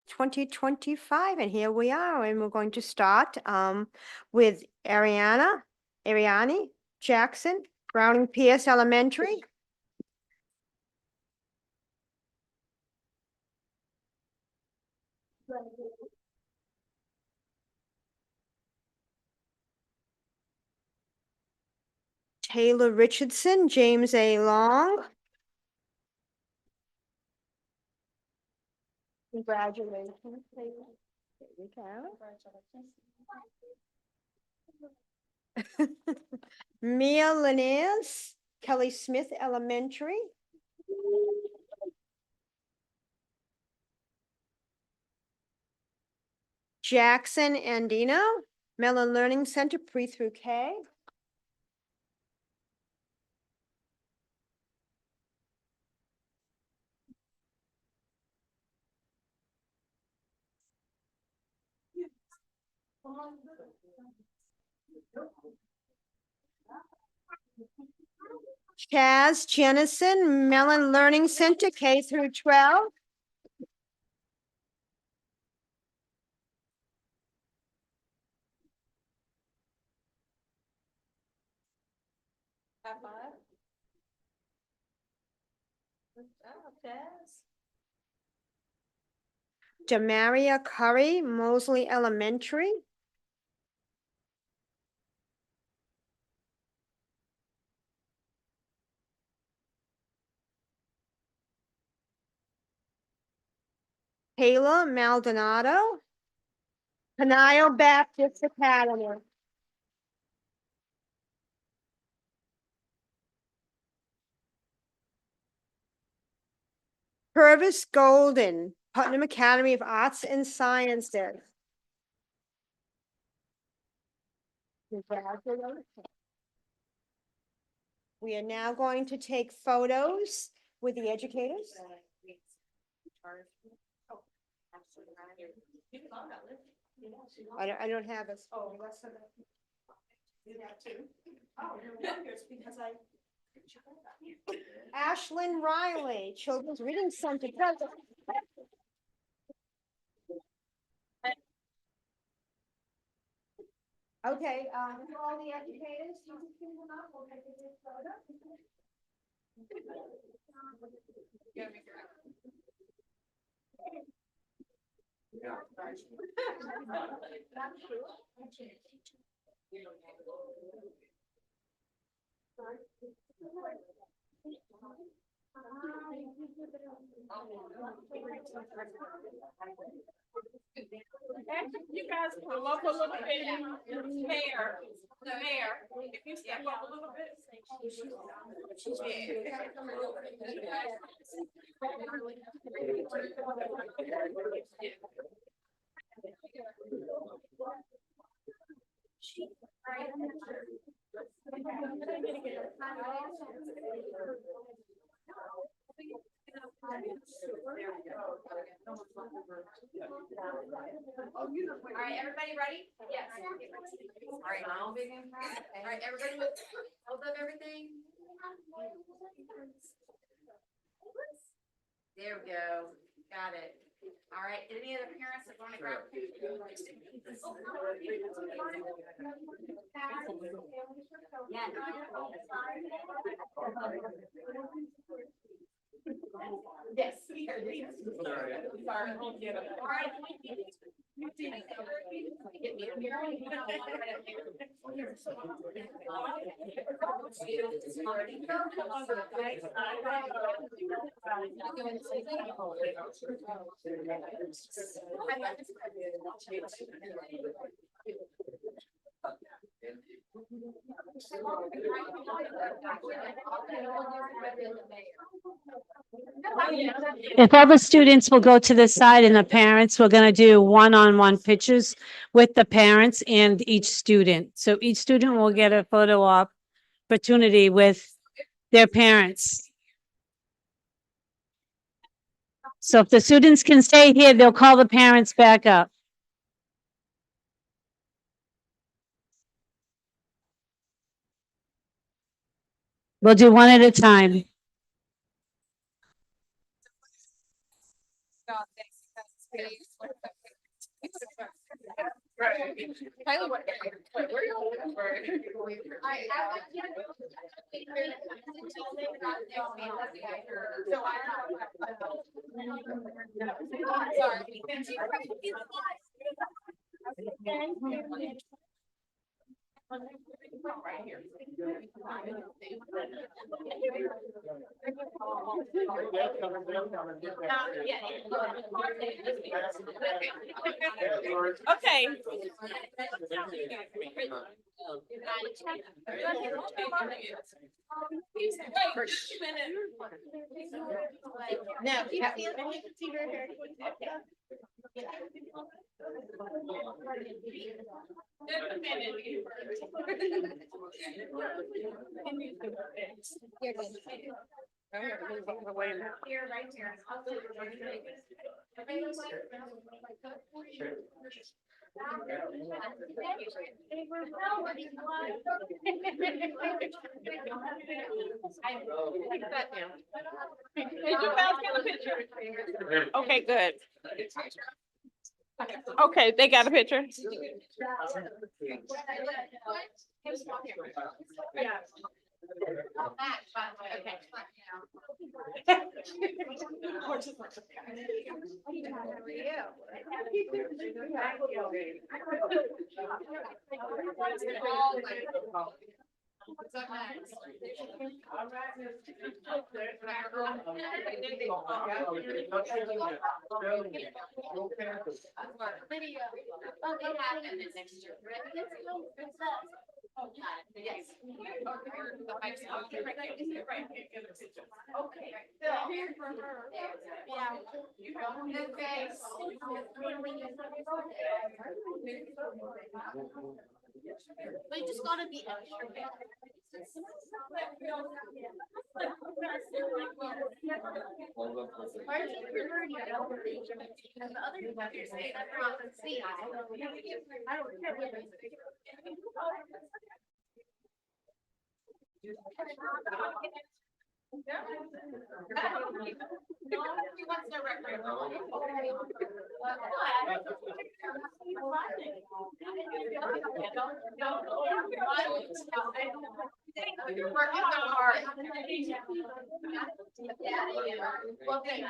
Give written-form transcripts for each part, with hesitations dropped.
2025, and here we are, and we're going to start with Ariani Jackson, Browning Pierce Elementary. Taylor Richardson, James A. Long. Congratulations, Taylor. There you go. Mia Linnaeus, Kelly Smith Elementary. Jackson Andino, Mellon Learning Center, pre through K. Chaz Jennison, Mellon Learning Center, K through 12. Demaria Curry, Mosley Elementary. Kayla Maldonado, Peniel Baptist Academy. Purvis Golden, Putnam Academy of Arts and Sciences. Congratulations. We are now going to take photos with the educators. I don't have this. Oh, that's do that too. Oh, it's because Ashlyn Riley, Children's Reading Center. Okay, all the educators, you can bring them up. We'll take a good photo. You guys come up a little bit. Mayor, if you step up a little bit. All right, everybody ready? Yes. All right, all right, everybody hold up everything. There we go. Got it. All right, any other parents that want to grab a picture? Yes. If all the students will go to the side and the parents, we're going to do one-on-one pictures with the parents and each student. So each student will get a photo opportunity with their parents. So if the students can stay here, they'll call the parents back up. We'll do one at a time. Tyler, what? Right here. Okay. No. Here, right here. Did you guys get a picture? Okay, good. Okay, they got a picture. Yeah. Video. Oh, it happened next year. Yes. Okay. They just gotta be extra. You're working so hard. Well, thank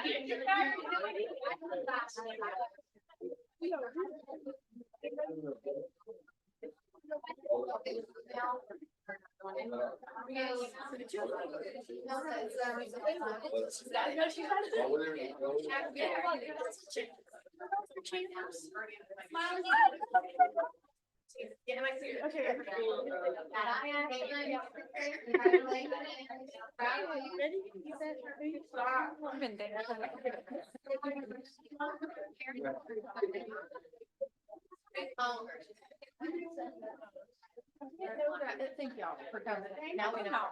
Thank y'all for coming. Now we know.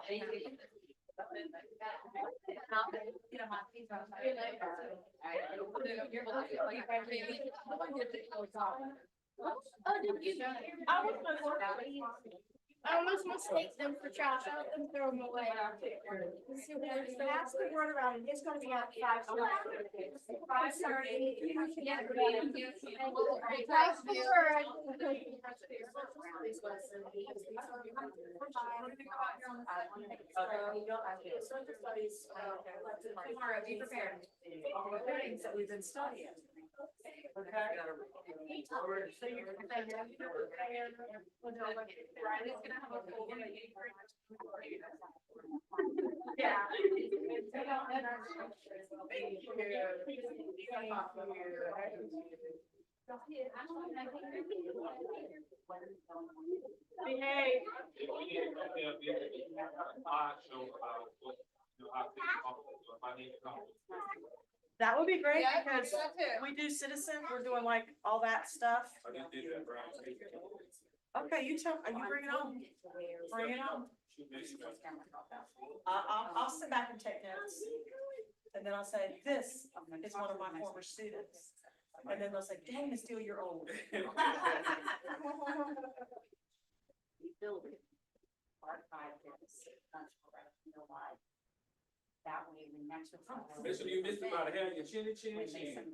I almost mistake them for trash. I let them throw them away. Pass the word around. It's gonna be at 5:30. 5:30. Yeah. Pass the word. Tomorrow, be prepared. All the things that we've been studying. Yeah. Behave. That would be great Yeah, because that too. we do citizen, we're doing like all that stuff. Okay, you tell, you bring it on. Bring it on. I'll sit back and take notes. And then I'll say, this is one of my former students. And then they'll say, dang, it's still your old. That way, the next. Listen, you missed about a hell, your chinny chin chin.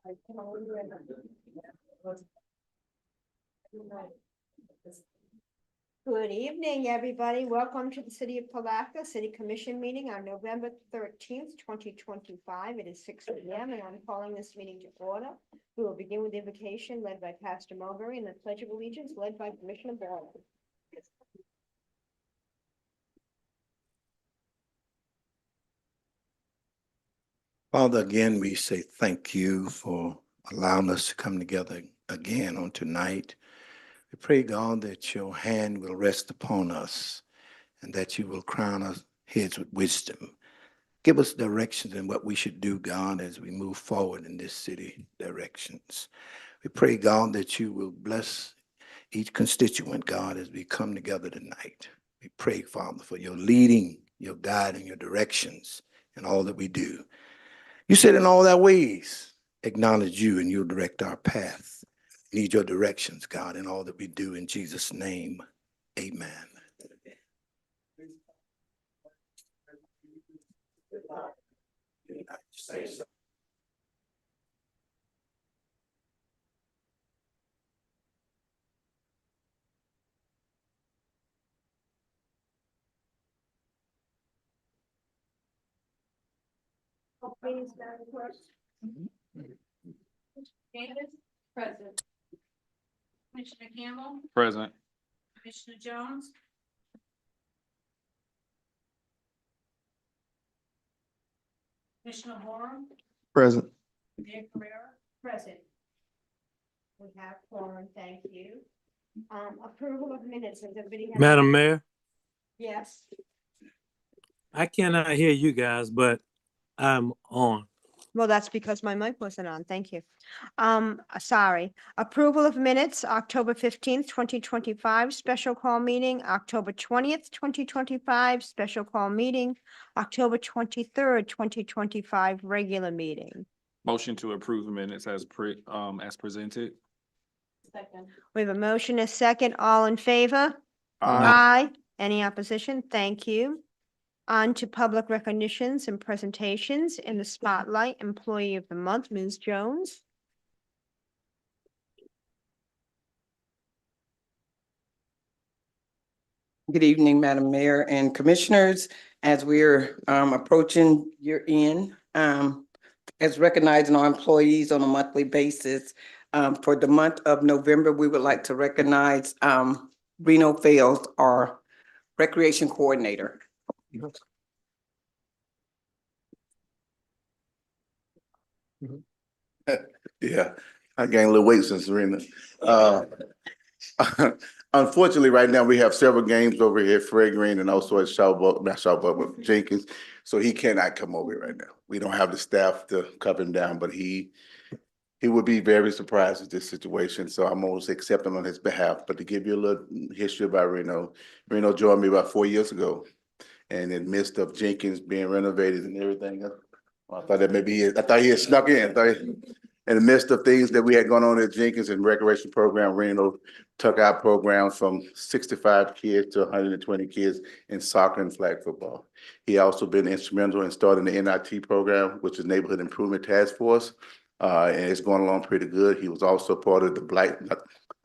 Good evening, everybody. Welcome to the City of Palatka City Commission meeting on November 13th, 2025. It is 6 p.m. and I'm calling this meeting to order. We will begin with the invocation led by Pastor Mulberry and the Pledge of Allegiance led by Commissioner Ball. Father, again, we say thank you for allowing us to come together again on tonight. We pray, God, that your hand will rest upon us and that you will crown our heads with wisdom. Give us directions in what we should do, God, as we move forward in this city directions. We pray, God, that you will bless each constituent, God, as we come together tonight. We pray, Father, for your leading, your guiding, your directions in all that we do. You said in all our ways, acknowledge you and you'll direct our path. Need your directions, God, in all that we do in Jesus' name. Amen. Please, Madam Clerk. Davis? Present. Commissioner Campbell? Present. Commissioner Jones? Commissioner Warren? Present. Mayor Carrera? Present. We have quorum, thank you. Approval of minutes, has everybody had? Madam Mayor, Yes. I cannot hear you guys, but I'm on. Well, that's because my mic wasn't on. Thank you. Sorry. Approval of minutes, October 15th, 2025, special call meeting, October 20th, 2025, special call meeting, October 23rd, 2025, regular meeting. Motion to approve the minutes as presented. Second. We have a motion, a second, all in favor? Aye. Aye. Any opposition? Thank you. On to public recognitions and presentations. In the spotlight, Employee of the Month, Ms. Jones. Good evening, Madam Mayor and Commissioners. As we're approaching year end, as recognizing our employees on a monthly basis, for the month of November, we would like to recognize Reno Fails, our Recreation Coordinator. Yeah, I gained a little weight since Serena. Unfortunately, right now, we have several games over here at Fred Green and also at not Shawbuck, but Jenkins. So he cannot come over right now. We don't have the staff to cover him down, but he would be very surprised at this situation. So I'm almost accepting on his behalf. But to give you a little history about Reno, Reno joined me about 4 years ago. And in the midst of Jenkins being renovated and everything, I thought that maybe I thought he had snuck in. In the midst of things that we had going on at Jenkins and recreation program, Reno took our program from 65 kids to 120 kids in soccer and flag football. He also been instrumental in starting the NIT program, which is Neighborhood Improvement Task Force. And it's going along pretty good. He was also part of the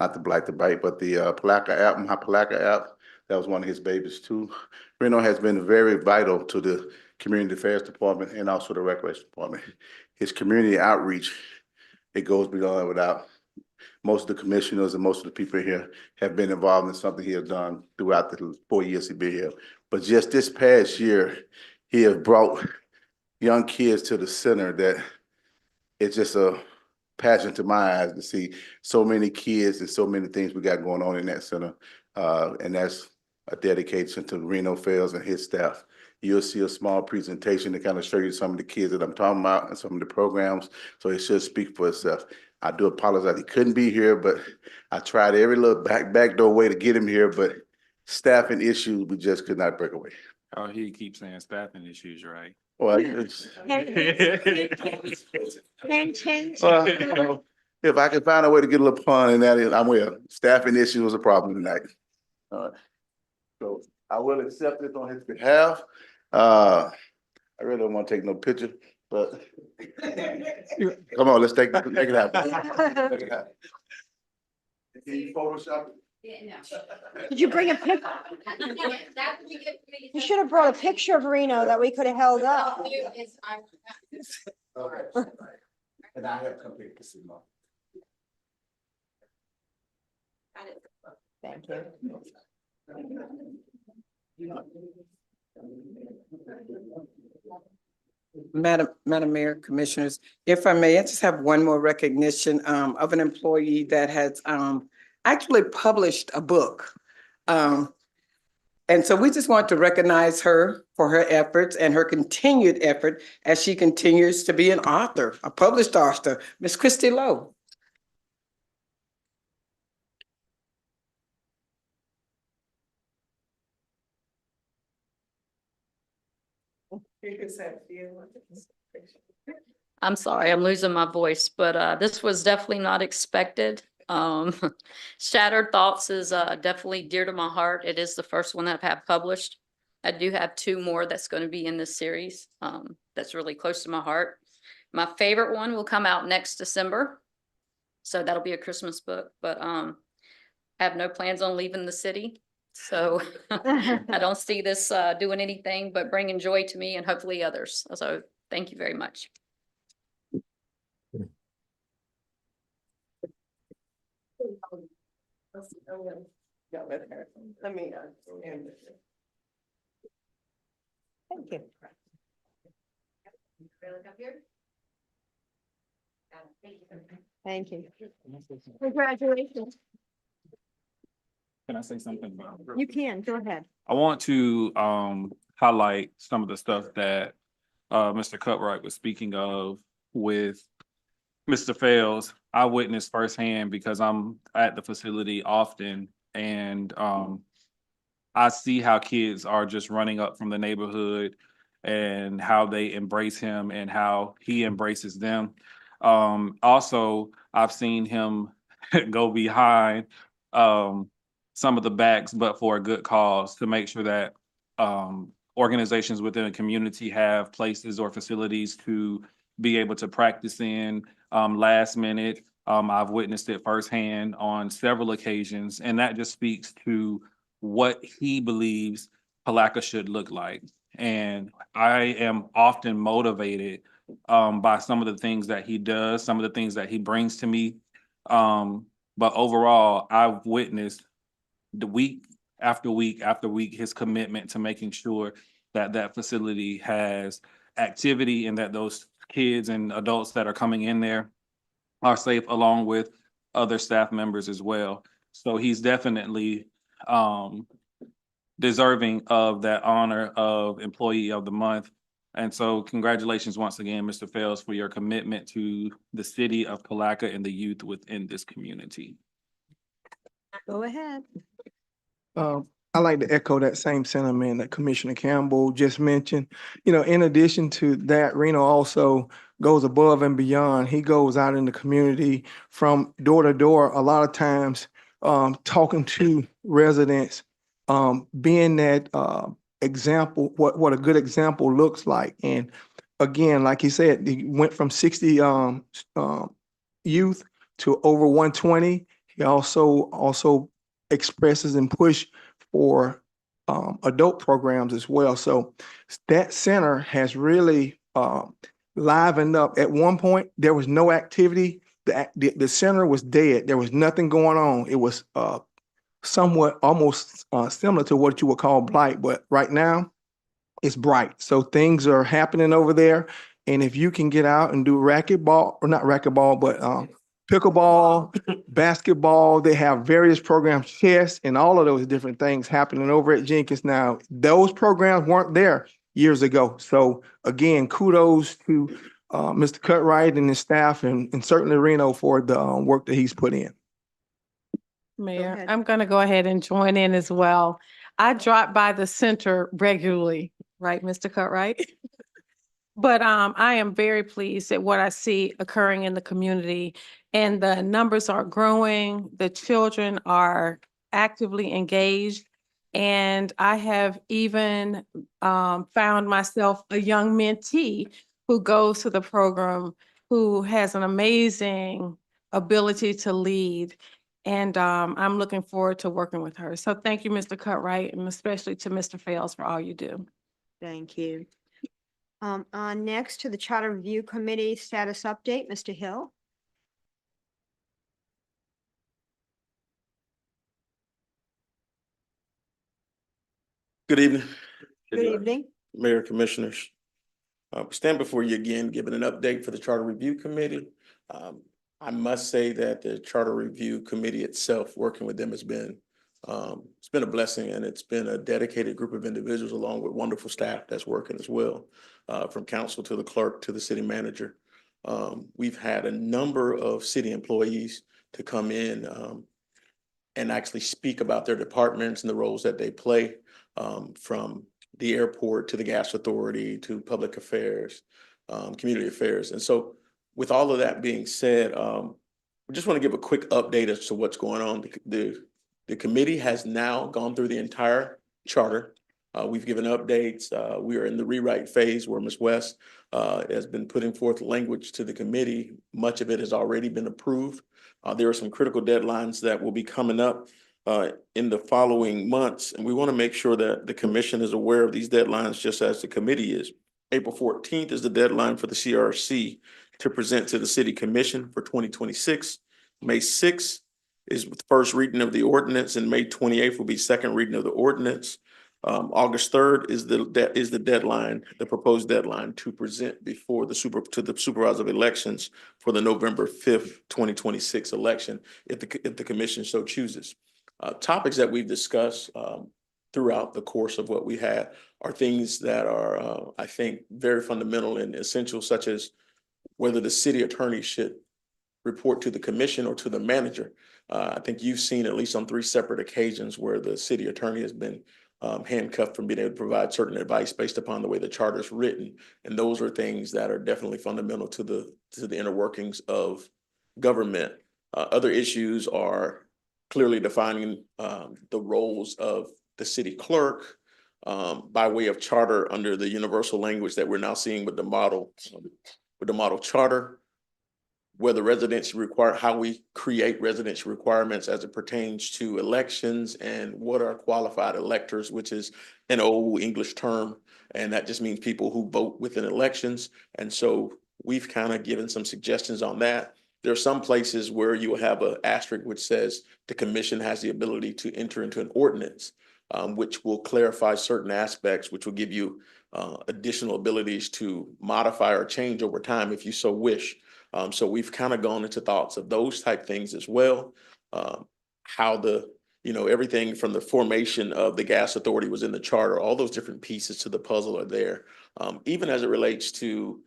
not the Bite, but the Palatka app, my Palatka app. That was one of his babies too. Reno has been very vital to the Community Affairs Department and also the Recreation Department. His community outreach, it goes beyond without. Most of the commissioners and most of the people here have been involved in something he has done throughout the 4 years he's been here. But just this past year, he has brought young kids to the center that it's just a passion to my eyes to see so many kids and so many things we got going on in that center. And that's a dedication to Reno Fails and his staff. You'll see a small presentation to kind of show you some of the kids that I'm talking about and some of the programs. So it should speak for itself. I do apologize he couldn't be here, but I tried every little backdoor way to get him here, but staffing issues, we just could not break away. Oh, he keeps saying staffing issues, right? Well, it's, Hint. well, if I can find a way to get a little pun in that, I will. Staffing issue was a problem tonight. So I will accept it on his behalf. I really don't want to take no picture. but come on, let's make it happen. Make it happen. Can you Photoshop it? Yeah, Did you bring a pic? no. That would be good for me. You should have brought a picture of Reno that we could have held up. Okay. And I have come here to see Mom. Thank you. Madam Mayor, Commissioners, if I may, I just have one more recognition of an employee that has actually published a book. And so we just want to recognize her for her efforts and her continued effort as she continues to be an author, a published author, Miss Christy Lowe. I'm sorry, I'm losing my voice, but this was definitely not expected. Shattered Thoughts is definitely dear to my heart. It is the first one that I've had published. I do have two more that's going to be in this series. That's really close to my heart. My favorite one will come out next December. So that'll be a Christmas book, but I have no plans on leaving the city. So I don't see this doing anything but bringing joy to me and hopefully others. So thank you very much. Let me. Thank you. Really up here? Thank you. Thank you. Congratulations. Can I say something about? You can, go ahead. I want to highlight some of the stuff that Mr. Cutright was speaking of with Mr. Fales. I witnessed firsthand because I'm at the facility often, and I see how kids are just running up from the neighborhood and how they embrace him and how he embraces them. Also, I've seen him go behind some of the backs, but for a good cause, to make sure that organizations within a community have places or facilities to be able to practice in last minute. I've witnessed it firsthand on several occasions, and that just speaks to what he believes Palatka should look like. And I am often motivated by some of the things that he does, some of the things that he brings to me. But overall, I've witnessed the week after week after week his commitment to making sure that that facility has activity and that those kids and adults that are coming in there are safe, along with other staff members as well. So he's definitely deserving of that honor of Employee of the Month. And so congratulations once again, Mr. Fales, for your commitment to the city of Palatka and the youth within this community. Go ahead. I like to echo that same sentiment that Commissioner Campbell just mentioned. You know, in addition to that, Reno also goes above and beyond. He goes out in the community from door to door, a lot of times talking to residents, being that example, what a good example looks like. And again, like he said, he went from 60 youth to over 120. He also expresses and push for adult programs as well. So that center has really livened up. At one point, there was no activity. The center was dead. There was nothing going on. It was somewhat almost similar to what you would call blight, but right now it's bright. So things are happening over there. And if you can get out and do racquetball, or not racquetball, but pickleball, basketball, they have various programs, chess, and all of those different things happening over at Jenkins now. Those programs weren't there years ago. So again, kudos to Mr. Cutright and his staff, and certainly Reno for the work that he's put in. Mayor, ahead. I'm going to go ahead and join in as well. I drop by the center regularly, right, Mr. Cutright? But I am very pleased at what I see occurring in the community, and the numbers are growing. The children are actively engaged, and I have even found myself a young mentee who goes to the program, who has an amazing ability to lead. And I'm looking forward to working with her. So thank you, Mr. Cutright, and especially to Mr. Fails for all you do. Thank you. On next to the Charter Review Committee status update, Mr. Hill. Good evening, Good evening. Mayor, Commissioners. Stand before you again, giving an update for the Charter Review Committee. I must say that the Charter Review Committee itself, working with them has been, it's been a blessing, and it's been a dedicated group of individuals along with wonderful staff that's working as well, from council to the clerk to the city manager. We've had a number of city employees to come in and actually speak about their departments and the roles that they play, from the airport to the gas authority to public affairs, community affairs. And so with all of that being said, we just want to give a quick update as to what's going on. The committee has now gone through the entire charter. We've given updates. We are in the rewrite phase where Ms. West has been putting forth language to the committee. Much of it has already been approved. There are some critical deadlines that will be coming up in the following months, and we want to make sure that the commission is aware of these deadlines just as the committee is. April 14th is the deadline for the CRC to present to the city commission for 2026. May 6th is the first reading of the ordinance, and May 28th will be second reading of the ordinance. August 3rd is the deadline, the proposed deadline to present before the supervisor of elections for the November 5th, 2026 election, if the commission so chooses. Topics that we've discussed throughout the course of what we had are things that are, I think, very fundamental and essential, such as whether the city attorney should report to the commission or to the manager. I think you've seen at least on 3 separate occasions where the city attorney has been handcuffed from being able to provide certain advice based upon the way the charter is written. And those are things that are definitely fundamental to the inner workings of government. Other issues are clearly defining the roles of the city clerk by way of charter under the universal language that we're now seeing with the model charter, whether residency require, how we create residency requirements as it pertains to elections, and what are qualified electors, which is an old English term, and that just means people who vote within elections. And so we've kind of given some suggestions on that. There are some places where you will have an asterisk which says the commission has the ability to enter into an ordinance, which will clarify certain aspects, which will give you additional abilities to modify or change over time if you so wish. So we've kind of gone into thoughts of those type things as well. How everything from the formation of the gas authority was in the charter, all those different pieces to the puzzle are there. Even as it relates to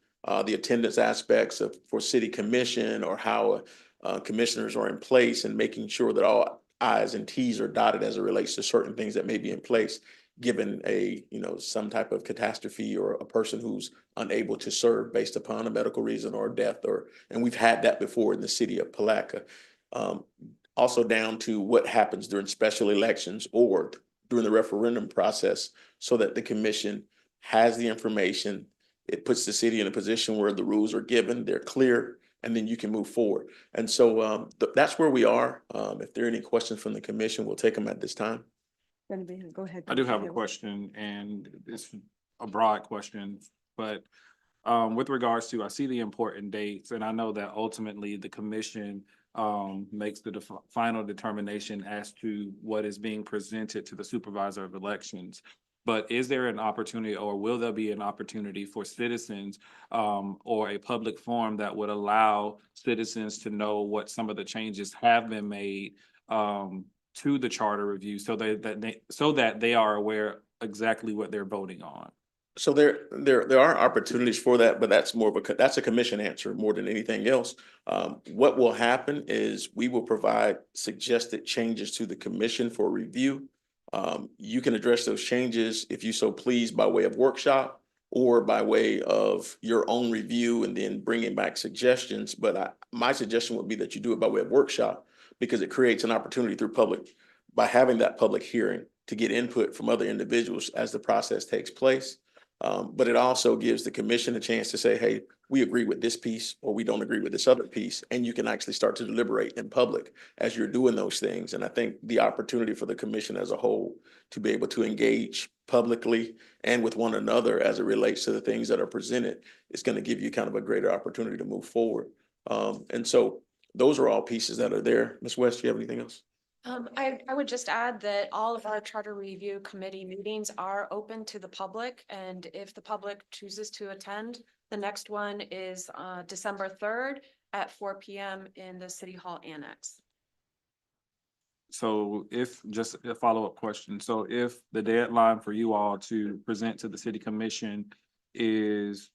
the attendance aspects for city commission, or how commissioners are in place, and making sure that all I's and T's are dotted as it relates to certain things that may be in place, given some type of catastrophe or a person who's unable to serve based upon a medical reason or death, and we've had that before in the city of Palatka. Also down to what happens during special elections or during the referendum process, so that the commission has the information. It puts the city in a position where the rules are given, they're clear, and then you can move forward. And so that's where we are. If there are any questions from the commission, we'll take them at this time. Go ahead. I do have a question, and it's a broad question, but with regards to, I see the important dates, and I know that ultimately the commission makes the final determination as to what is being presented to the supervisor of elections. But is there an opportunity, or will there be an opportunity for citizens or a public forum that would allow citizens to know what some of the changes have been made to the charter review, so that they are aware exactly what they're voting on? So there are opportunities for that, but that's more of that's a commission answer more than anything else. What will happen is we will provide suggested changes to the commission for review. You can address those changes if you so please by way of workshop or by way of your own review and then bringing back suggestions. But my suggestion would be that you do it by way of workshop, because it creates an opportunity by having that public hearing to get input from other individuals as the process takes place. But it also gives the commission a chance to say, hey, we agree with this piece, or we don't agree with this other piece, and you can actually start to deliberate in public as you're doing those things. And I think the opportunity for the commission as a whole to be able to engage publicly and with one another as it relates to the things that are presented is going to give you kind of a greater opportunity to move forward. And so those are all pieces that are there. Ms. West, do you have anything else? I would just add that all of our charter review committee meetings are open to the public, and if the public chooses to attend, the next one is December 3rd at 4 p.m. in the City Hall Annex. So if, just a follow-up question, so if the deadline for you all to present to the city commission is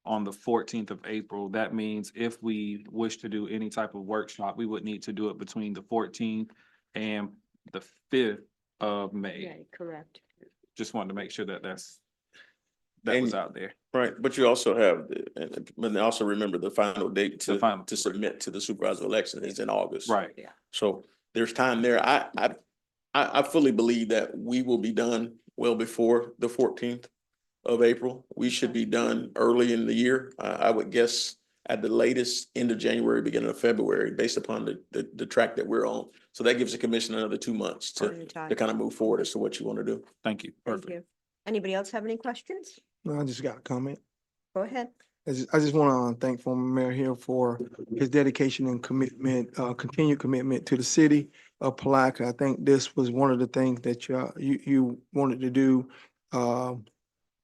on the 14th of April, that means if we wish to do any type of workshop, we would need to do it between the 14th and the 5th of May. Correct. Just wanted to make sure that that was out there. Right, but you also have, but also remember the final date The final- to submit to the supervisor election is in August. Right. So there's time there. I fully believe that we will be done well before the 14th of April. We should be done early in the year. I would guess at the latest end of January, beginning of February, based upon the track that we're on. So that gives the commission another 2 months Plenty of time. to kind of move forward as to what you want to do. Thank you. Thank you. Anybody else have any questions? No, I just got a comment. Go ahead. I just want to thank former Mayor Hill for his dedication and commitment, continued commitment to the city of Palatka. I think this was one of the things that you wanted to do,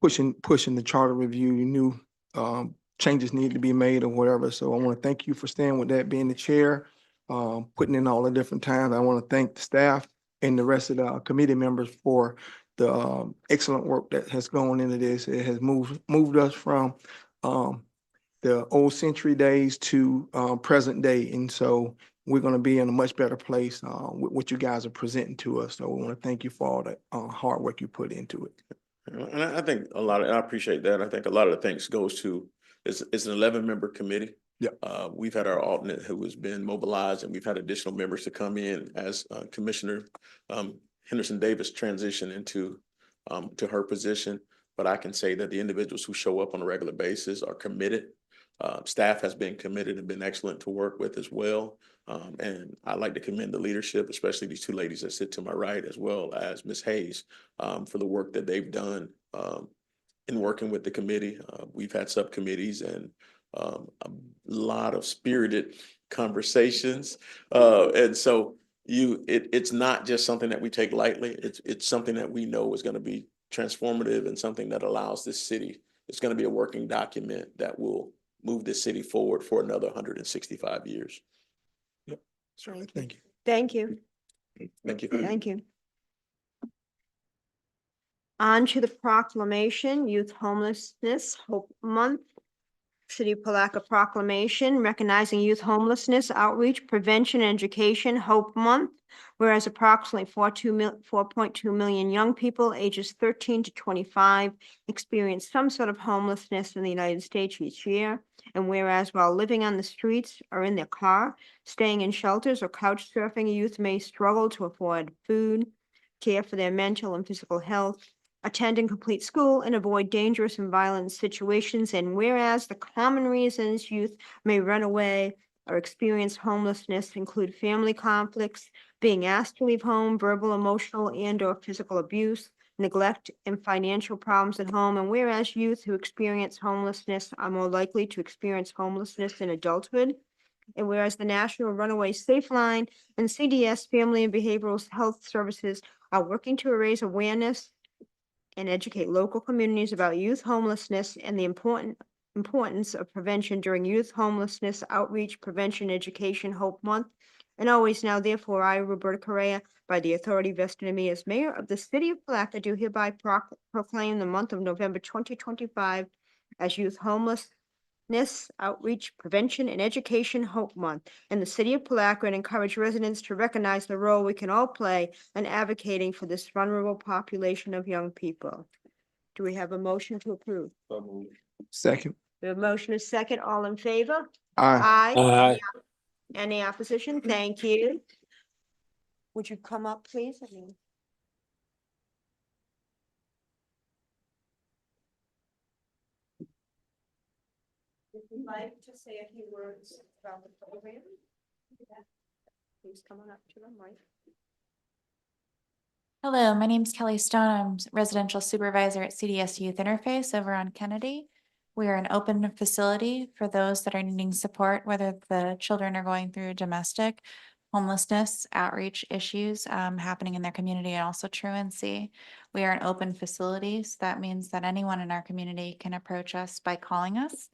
pushing the charter review. You knew changes needed to be made or whatever. So I want to thank you for staying with that, being the chair, putting in all the different times. I want to thank the staff and the rest of the committee members for the excellent work that has gone into this. It has moved us from the old century days to present day. And so we're going to be in a much better place with what you guys are presenting to us. So we want to thank you for all the hard work you put into it. And I think I appreciate that. I think a lot of the things goes to, it's an 11-member committee. Yeah. We've had our alternate who has been mobilized, and we've had additional members to come in as Commissioner Henderson Davis transition into to her position. But I can say that the individuals who show up on a regular basis are committed. Staff has been committed and been excellent to work with as well. And I'd like to commend the leadership, especially these two ladies that sit to my right, as well as Ms. Hayes, for the work that they've done in working with the committee. We've had subcommittees and a lot of spirited conversations. And so it's not just something that we take lightly. It's something that we know is going to be transformative and something that allows this city. It's going to be a working document that will move this city forward for another 165 years. Yep. Certainly. Thank you. Thank you. Thank you. Thank you. On to the proclamation, Youth Homelessness Hope Month. City of Palatka proclamation recognizing youth homelessness outreach, prevention, and education Hope Month. Whereas approximately 4.2 million young people ages 13 to 25 experience some sort of homelessness in the United States each year. And whereas while living on the streets or in their car, staying in shelters or couch surfing, youth may struggle to afford food, care for their mental and physical health, attend and complete school, and avoid dangerous and violent situations. And whereas the common reasons youth may run away or experience homelessness include family conflicts, being asked to leave home, verbal, emotional, and/or physical abuse, neglect, and financial problems at home. And whereas youth who experience homelessness are more likely to experience homelessness in adulthood. And whereas the National Runaway Safe Line and CDS Family and Behavioral Health Services are working to raise awareness and educate local communities about youth homelessness and the importance of prevention during Youth Homelessness Outreach, Prevention, Education Hope Month. And always now, therefore, I, Roberta Correa, by the authority vested in me as mayor of the city of Palatka, do hereby proclaim the month of November 2025 as Youth Homelessness Outreach, Prevention, and Education Hope Month in the city of Palatka, and encourage residents to recognize the role we can all play in advocating for this vulnerable population of young people. Do we have a motion to approve? Second. The motion is second. All in favor? Aye. Aye. Any opposition? Thank you. Would you come up, please? like to say a few words about the program? Please come on up to the mic. Hello, my name's Kelly Stone. I'm residential supervisor at CDS Youth Interface over on Kennedy. We are an open facility for those that are needing support, whether the children are going through domestic, homelessness, outreach issues happening in their community, and also truancy. We are an open facility, so that means that anyone in our community can approach us by calling us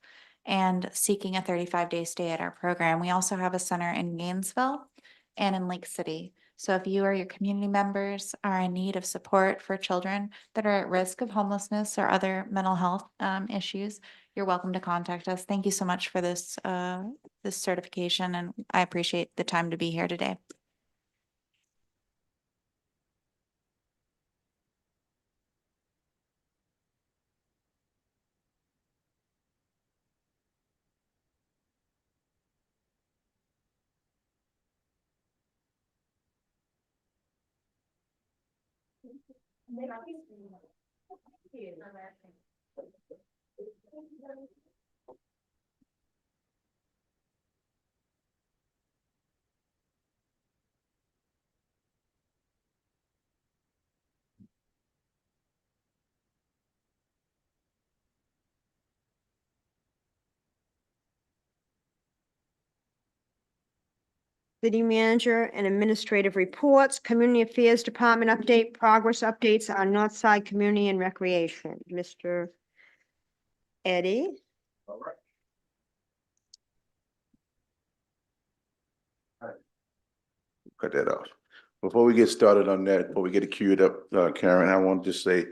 and seeking a 35-day stay at our program. We also have a center in Gainesville and in Lake City. So if you or your community members are in need of support for children that are at risk of homelessness or other mental health issues, you're welcome to contact us. Thank you so much for this certification, and I appreciate the time to be here today. City manager and administrative reports, community affairs department update, progress updates on Northside Community and Recreation. Mr. Eddie? All right. Cut that off. Before we get started on that, before we get it queued up, Karen, I want to just say,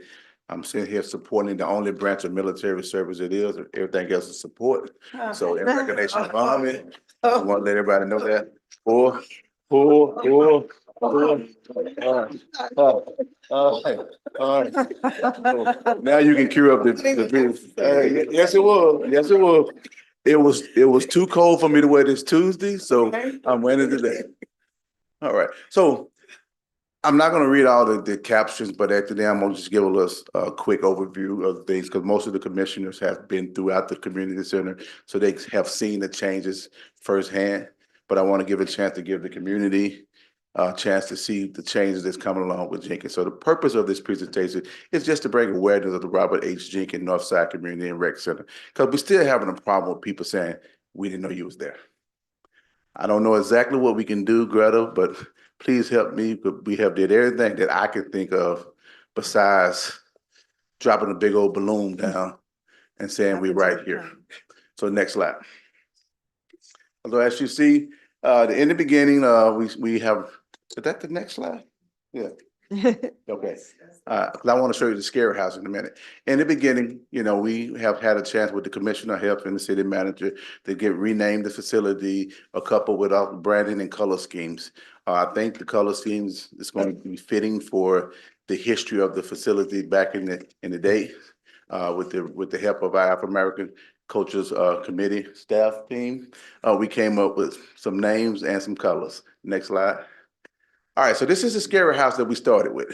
I'm sitting here supporting the only branch of military service it is. Everything else is support. So in recognition of Army, I want to let everybody know that. All right. Now you can cue up the. Yes, it was. Yes, it was. It was too cold for me to wear this Tuesday, so I'm wearing it today. All right, so I'm not gonna read all the captions, but at the end, I'm gonna just give a quick overview of things, because most of the commissioners have been throughout the community center, so they have seen the changes firsthand. But I want to give a chance to give the community a chance to see the changes that's coming along with Jenkins. So the purpose of this presentation is just to bring awareness of the Robert H. Jenkins Northside Community and Rec Center, because we're still having a problem with people saying, we didn't know you was there. I don't know exactly what we can do, Greta, but please help me. We have did everything that I could think of besides dropping a big old balloon down and saying we're right here. So next slide. So as you see, in the beginning, we have, is that the next slide? Yeah. Okay. Because I want to show you the scary house in a minute. In the beginning, you know, we have had a chance with the commissioner helping the city manager to get renamed the facility, a couple with branding and color schemes. I think the color schemes is going to be fitting for the history of the facility back in the day, with the help of our African American Cultures Committee staff team. We came up with some names and some colors. Next slide. All right, so this is the scary house that we started with.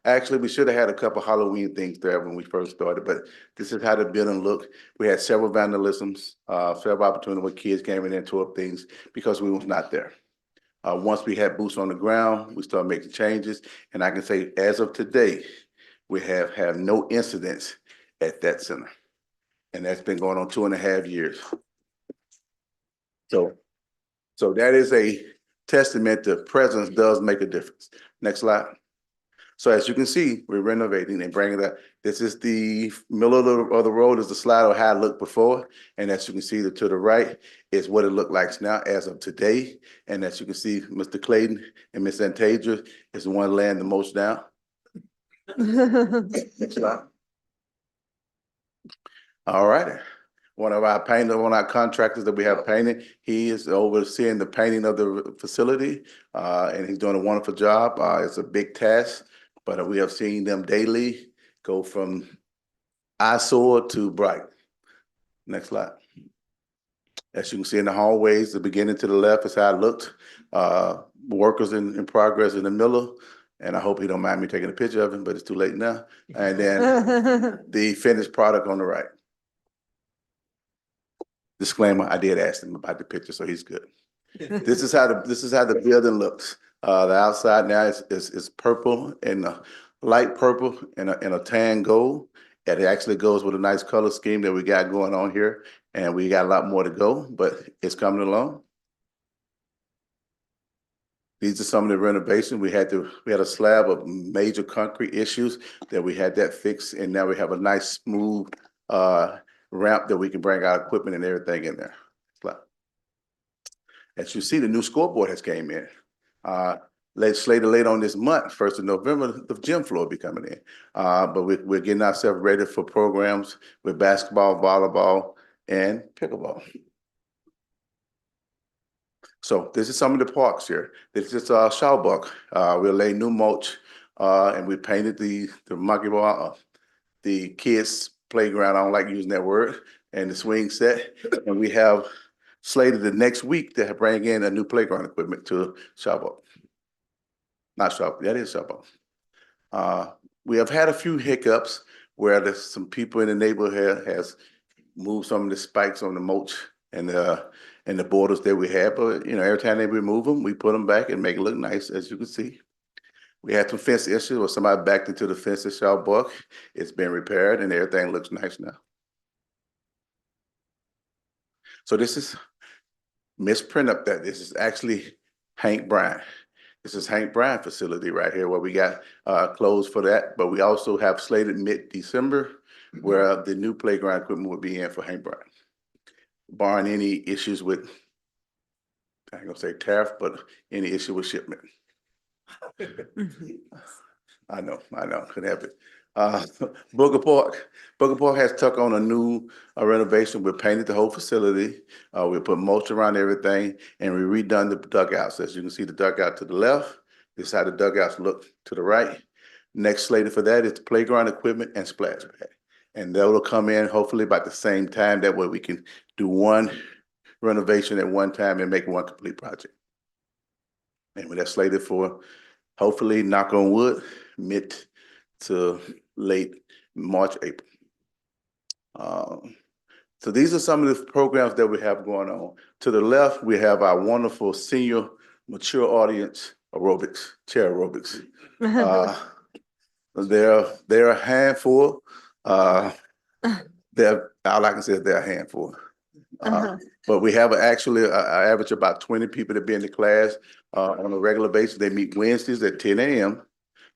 Actually, we should have had a couple Halloween things there when we first started, but this is how the building looked. We had several vandalisms, several opportunities where kids came in and tore up things because we was not there. Once we had boots on the ground, we started making changes, and I can say as of today, we have had no incidents at that center, and that's been going on 2.5 years. So that is a testament to presence does make a difference. Next slide. So as you can see, we're renovating and bringing that. This is the middle of the road is the slide of how it looked before. And as you can see to the right is what it looked like now as of today. And as you can see, Mr. Clayton and Ms. Antasia is the one laying the most down. Next slide. All right. One of our contractors that we have painting, he is overseeing the painting of the facility, and he's doing a wonderful job. It's a big task, but we have seen them daily go from eyesore to bright. Next slide. As you can see in the hallways, the beginning to the left is how it looked. Workers in progress in the middle, and I hope he don't mind me taking a picture of him, but it's too late now. And then the finished product on the right. disclaimer, I did ask him about the picture, so he's good. This is how the building looks. The outside now is purple and light purple and a tan gold. And it actually goes with a nice color scheme that we got going on here. And we got a lot more to go, but it's coming along. These are some of the renovations. We had a slab of major concrete issues that we had that fixed, and now we have a nice smooth ramp that we can bring our equipment and everything in there. As you see, the new scoreboard has came in. Slated late on this month, 1st of November, the gym floor will be coming in. But we're getting ourselves ready for programs with basketball, volleyball, and pickleball. So this is some of the parks here. This is Schaubuck. We'll lay new mulch, and we painted the monkey ball, the kids' playground. I don't like using that word, and the swing set. And we have slated the next week to bring in a new playground equipment to Schaubuck. Not Schaubuck, that is Schaubuck. We have had a few hiccups where there's some people in the neighborhood has moved some of the spikes on the mulch and the borders that we have, but every time they remove them, we put them back and make it look nice, as you can see. We had some fence issues where somebody backed into the fence at Schaubuck. It's been repaired and everything looks nice now. So this is misprint up that. This is actually Hank Bryan. This is Hank Bryan facility right here where we got closed for that, but we also have slated mid-December where the new playground equipment will be in for Hank Bryan. Barring any issues with, I ain't gonna say tariff, but any issue with shipment. I know, couldn't help it. Booker Park has took on a new renovation. We painted the whole facility. We put mulch around everything, and we redone the dugouts. As you can see, the dugout to the left. This is how the dugouts look to the right. Next slated for that is the playground equipment and splash pad. And that will come in hopefully about the same time. That way we can do one renovation at one time and make one complete project. And that's slated for hopefully, knock on wood, mid to late March, April. So these are some of the programs that we have going on. To the left, we have our wonderful senior mature audience aerobics, chair aerobics. They're a handful. All I can say is they're a handful. But we have actually an average of about 20 people that be in the class on a regular basis. They meet Wednesdays at 10 a.m.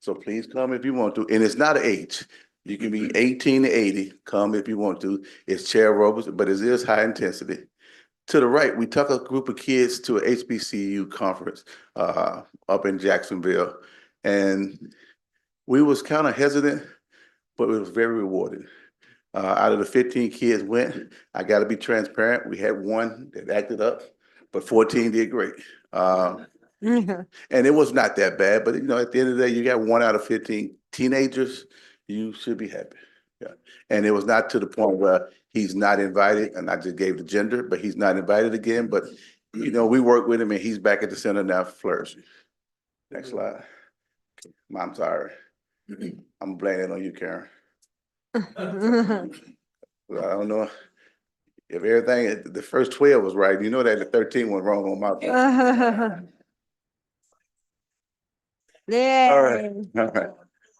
So please come if you want to. And it's not an age. You can be 18 to 80. Come if you want to. It's chair aerobics, but it is high intensity. To the right, we took a group of kids to a HBCU conference up in Jacksonville. And we was kind of hesitant, but it was very rewarding. Out of the 15 kids went, I got to be transparent. We had one that acted up, but 14 did great. And it was not that bad, but at the end of the day, you got 1 out of 15 teenagers, you should be happy. Yeah. And it was not to the point where he's not invited, and I just gave the gender, but he's not invited again. But we work with him, and he's back at the center now flourishing. Next slide. I'm sorry. I'm blaming it on you, Karen. I don't know if everything, the first 12 was right. You know that the 13 went wrong on my part. Yeah. All right.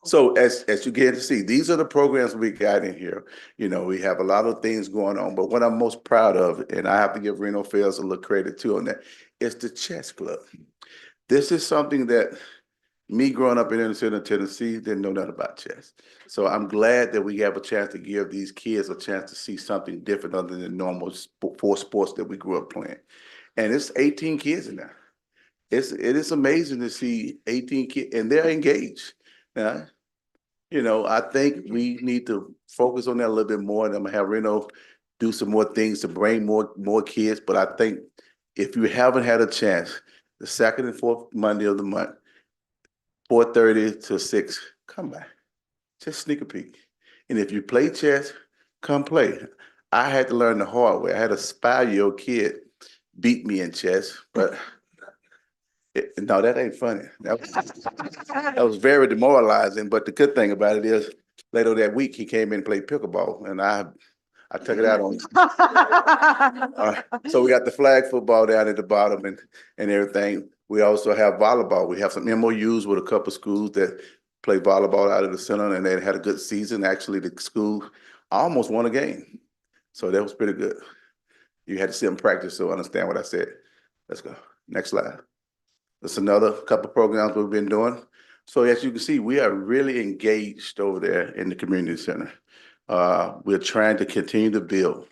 So as you get to see, these are the programs we got in here. We have a lot of things going on, but what I'm most proud of, and I have to give Reno Fields a little credit too on that, is the chess club. This is something that me growing up in inner city Tennessee didn't know nothing about chess. So I'm glad that we have a chance to give these kids a chance to see something different other than the normal four sports that we grew up playing. And it's 18 kids in there. It is amazing to see 18 kids, and they're engaged. I think we need to focus on that a little bit more, and I'm gonna have Reno do some more things to bring more kids. But I think if you haven't had a chance, the second and fourth Monday of the month, 4:30 to 6, come by. Just sneak a peek. And if you play chess, come play. I had to learn the hard way. I had a 5-year-old kid beat me in chess, but no, that ain't funny. That was very demoralizing. But the good thing about it is later that week, he came in and played pickleball. And I I took it out on. So we got the flag football down at the bottom and everything. We also have volleyball. We have some MOUs with a couple of schools that play volleyball out of the center, and they had a good season. Actually, the school almost won a game. So that was pretty good. You had to see them practice to understand what I said. Let's go. Next slide. That's another couple of programs we've been doing. So as you can see, we are really engaged over there in the community center. We're trying to continue to build.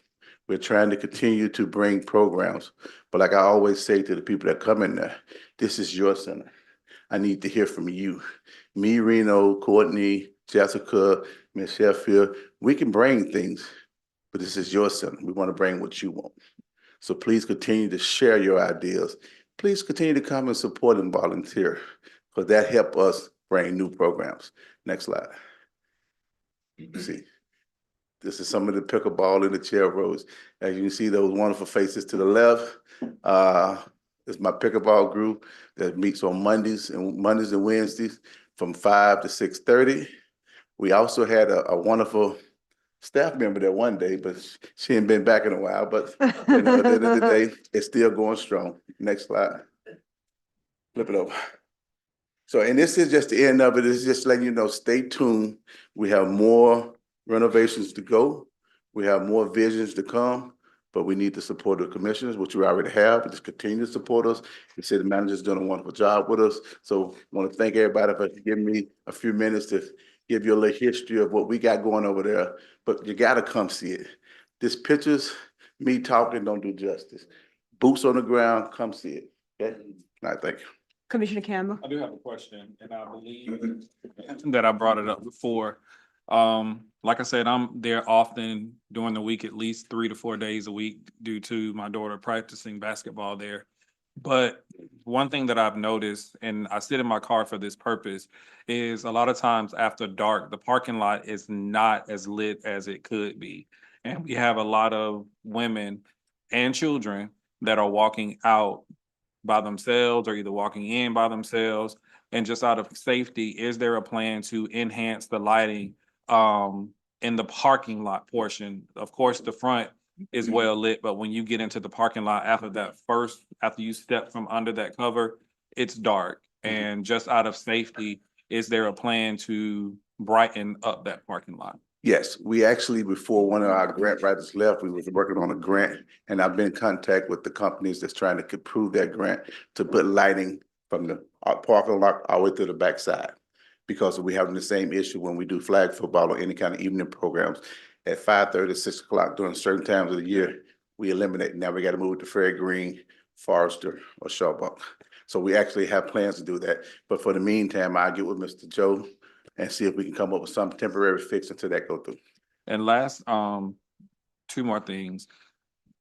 We're trying to continue to bring programs. But like I always say to the people that come in there, this is your center. I need to hear from you. Me, Reno, Courtney, Jessica, Ms. Sheffield, we can bring things, but this is your center. We want to bring what you want. So please continue to share your ideas. Please continue to come and support and volunteer, because that helps us bring new programs. Next slide. See, this is some of the pickleball in the chair rows. As you can see, those wonderful faces to the left. It's my pickleball group that meets on Mondays and Wednesdays from 5 to 6:30. We also had a wonderful staff member there one day, but she ain't been back in a while. But you know, at the end of the day, it's still going strong. Next slide. Flip it over. So, and this is just the end of it. It's just letting you know, stay tuned. We have more renovations to go. We have more visions to come, but we need the support of the commissioners, which we already have, but just continue to support us. The city manager's doing a wonderful job with us. So I want to thank everybody for giving me a few minutes to give you a little history of what we got going over there, but you got to come see it. This pictures, me talking don't do justice. Boots on the ground, come see it. Okay? All right, thank you. Commissioner Campbell. I do have a question, and I believe that I brought it up before. Like I said, I'm there often during the week, at least 3 to 4 days a week due to my daughter practicing basketball there. But one thing that I've noticed, and I sit in my car for this purpose, is a lot of times after dark, the parking lot is not as lit as it could be. And we have a lot of women and children that are walking out by themselves or either walking in by themselves. And just out of safety, is there a plan to enhance the lighting in the parking lot portion? Of course, the front is well lit, but when you get into the parking lot after you step from under that cover, it's dark. And just out of safety, is there a plan to brighten up that parking lot? Yes, we actually, before one of our grant writers left, we was working on a grant, and I've been in contact with the companies that's trying to approve that grant to put lighting from the parking lot all the way to the backside. Because we having the same issue when we do flag football or any kind of evening programs at 5:30, 6 o'clock during certain times of the year, we eliminate. Now we got to move to Fair Green, Forrester, or Shawbuck. So we actually have plans to do that. But for the meantime, I'll get with Mr. Joe and see if we can come up with some temporary fix until that go through. And last, 2 more things.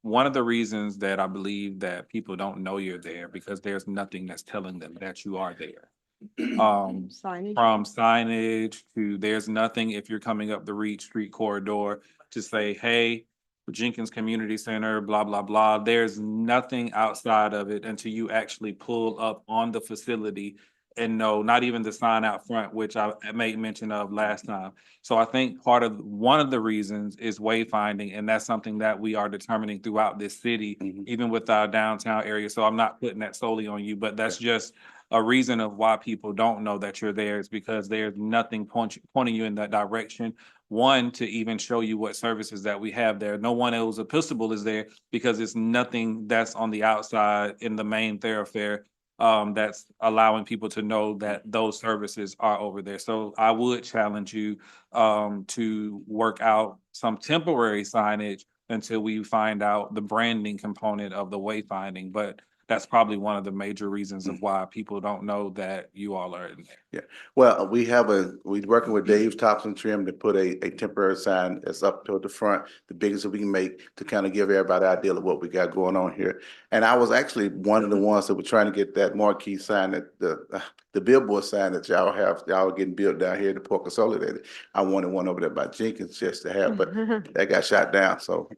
One of the reasons that I believe that people don't know you're there because there's nothing that's telling them that you are there. Signage. From signage to there's nothing if you're coming up the Reed Street corridor to say, hey, Jenkins Community Center, blah, blah, blah. There's nothing outside of it until you actually pull up on the facility and no, not even the sign out front, which I made mention of last time. So I think one of the reasons is wayfinding, and that's something that we are determining throughout this city, even with our downtown area. So I'm not putting that solely on you, but that's just a reason of why people don't know that you're there is because there's nothing pointing you in that direction. One, to even show you what services that we have there. No one else Episcopal is there because it's nothing that's on the outside in the main thoroughfare that's allowing people to know that those services are over there. So I would challenge you to work out some temporary signage until we find out the branding component of the wayfinding. But that's probably one of the major reasons of why people don't know that you all are in there. Yeah, well, we're working with Dave Thompson Trim to put a temporary sign that's up toward the front, the biggest that we can make to kind of give everybody an idea of what we got going on here. And I was actually one of the ones that were trying to get that marquee sign, that the billboard sign that y'all are getting built down here in the Port Consolidated. I wanted one over there by Jenkins just to have, but that got shot down. So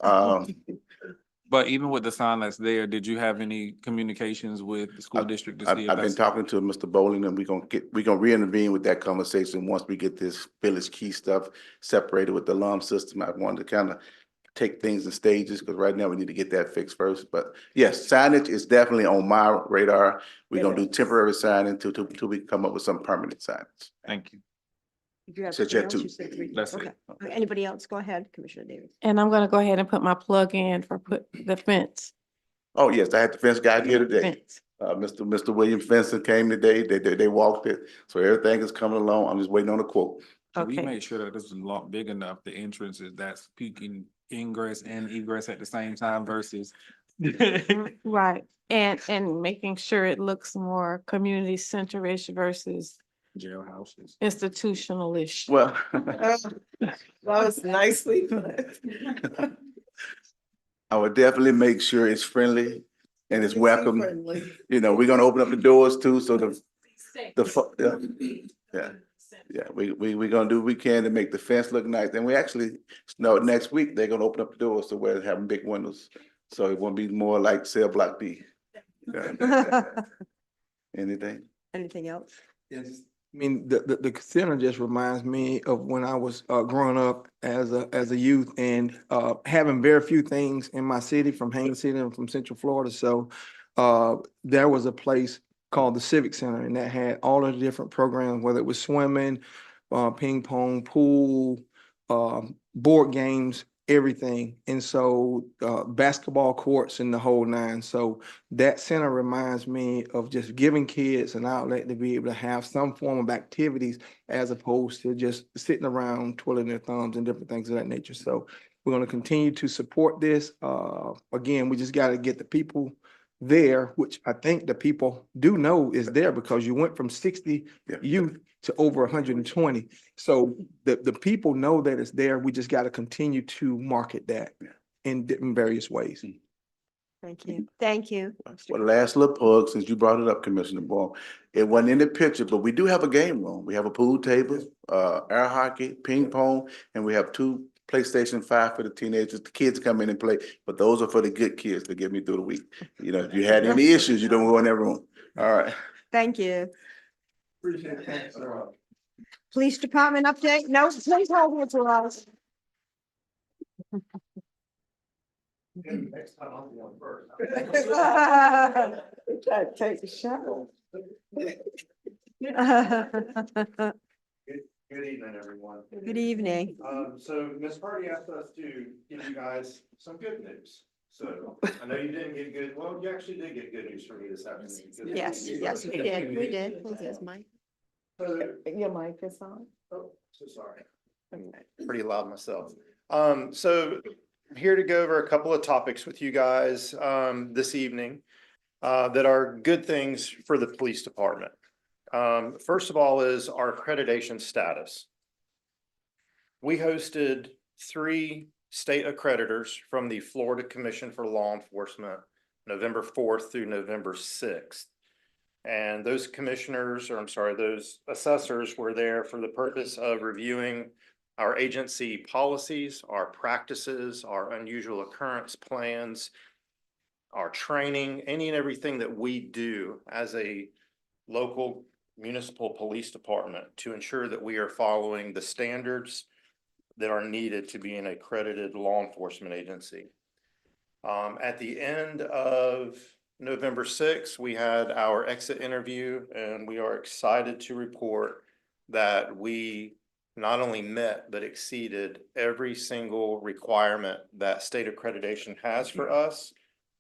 But even with the sign that's there, did you have any communications with the school district to see if I've been talking to Mr. Bowling, and we're gonna re-intervene with that conversation once we get this Village Key stuff separated with the alarm system. I wanted to kind of take things in stages, because right now we need to get that fixed first. But yes, signage is definitely on my radar. We're gonna do temporary signing till we come up with some permanent signage. Thank you. Did you have Said you something had else? two. You said three. That's Okay. it. Anybody else? Go ahead, Commissioner Davis. And I'm gonna go ahead and put my plug in for put the fence. Oh, yes, I had the fence guy here today. Fence. Mr. William Fenton came today. They walked it. So everything is coming along. I'm just waiting on a quote. Can we Okay. make sure that this is a lot big enough, the entrances that's peaking ingress and egress at the same time versus Right, and making sure it looks more community center-ish versus jailhouses? institutional-ish. Well, That was nicely put. I would definitely make sure it's friendly and it's welcome. Friendly. You know, we're gonna open up the doors too, so yeah, we gonna do what we can to make the fence look nice. And we actually, no, next week, they're gonna open up the doors so we're having big windows. So it won't be more like cell block B. Yeah. Anything? Anything else? Yes. I mean, the center just reminds me of when I was growing up as a youth and having very few things in my city from Haines City and from Central Florida. So there was a place called the Civic Center, and that had all of the different programs, whether it was swimming, ping pong, pool, board games, everything. And so basketball courts and the whole nine. So that center reminds me of just giving kids an outlet to be able to have some form of activities as opposed to just sitting around twiddling their thumbs and different things of that nature. So we're going to continue to support this. Again, we just got to get the people there, which I think the people do know is there because you went from 60 youth to over 120. So the people know that it's there. We just got to continue to market that in various ways. Thank you. Thank you. Well, last little plug, since you brought it up, Commissioner Ball, it wasn't in the picture, but we do have a game room. We have a pool table, air hockey, ping pong, and we have 2 PlayStation 5 for the teenagers. The kids come in and play, but those are for the good kids to get me through the week. You know, if you had any issues, you don't go in that room. All right. Thank you. Appreciate it. Thanks. Police Department update? No, please hold it to us. Next time I'll be on first. Try to take a shower. Good evening, everyone. Good evening. So Ms. Hardy asked us to give you guys some good news. So I know you didn't get good, well, you actually did get good news from me this afternoon. Yes, yes, we did. We did. This is Mike. Your mic is on. Oh, so sorry. Pretty loud myself. So I'm here to go over a couple of topics with you guys, this evening, that are good things for the police department. First of all is our accreditation status. We hosted 3 state accreditors from the Florida Commission for Law Enforcement, November 4th through November 6th. And those commissioners, or I'm sorry, those assessors were there for the purpose of reviewing our agency policies, our practices, our unusual occurrence plans, our training, any and everything that we do as a local municipal police department to ensure that we are following the standards that are needed to be an accredited law enforcement agency. At the end of November 6th, we had our exit interview, and we are excited to report that we not only met, but exceeded every single requirement that state accreditation has for us,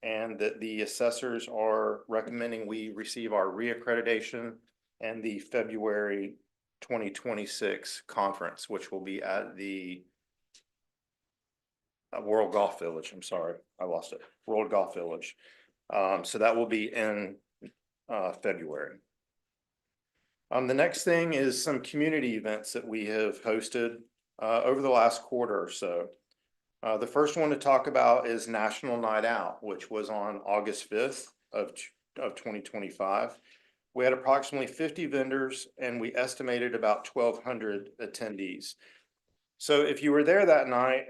and that the assessors are recommending we receive our reaccreditation and the February 2026 conference, which will be at the World Golf Village. I'm sorry, I lost it. World Golf Village. So that will be in February. The next thing is some community events that we have hosted over the last quarter or so. The first one to talk about is National Night Out, which was on August 5th of 2025. We had approximately 50 vendors and we estimated about 1,200 attendees. So if you were there that night,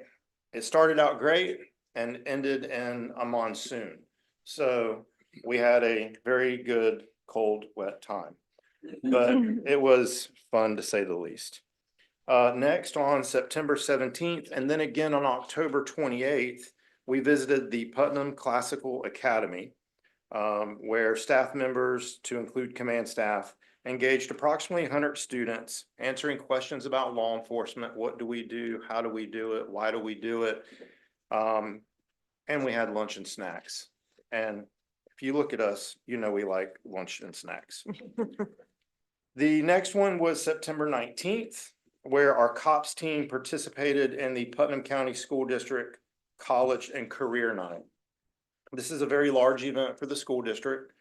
it started out great and ended in a monsoon. So we had a very good, cold, wet time, but it was fun to say the least. Next, on September 17th, and then again on October 28th, we visited the Putnam Classical Academy, where staff members, to include command staff, engaged approximately 100 students, answering questions about law enforcement. What do we do? How do we do it? Why do we do it? And we had lunch and snacks. And if you look at us, you know we like lunch and snacks. The next one was September 19th, where our COPS team participated in the Putnam County School District College and Career Night. This is a very large event for the school district.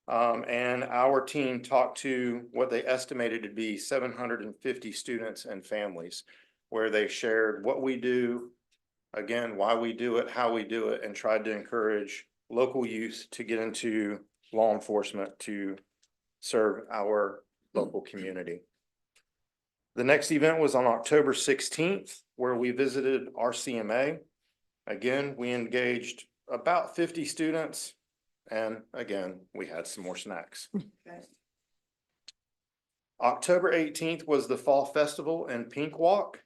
And our team talked to what they estimated to be 750 students and families, where they shared what we do, again, why we do it, how we do it, and tried to encourage local youth to get into law enforcement to serve our local community. The next event was on October 16th, where we visited RCMA. Again, we engaged about 50 students, and again, we had some more snacks. October 18th was the Fall Festival and Pink Walk,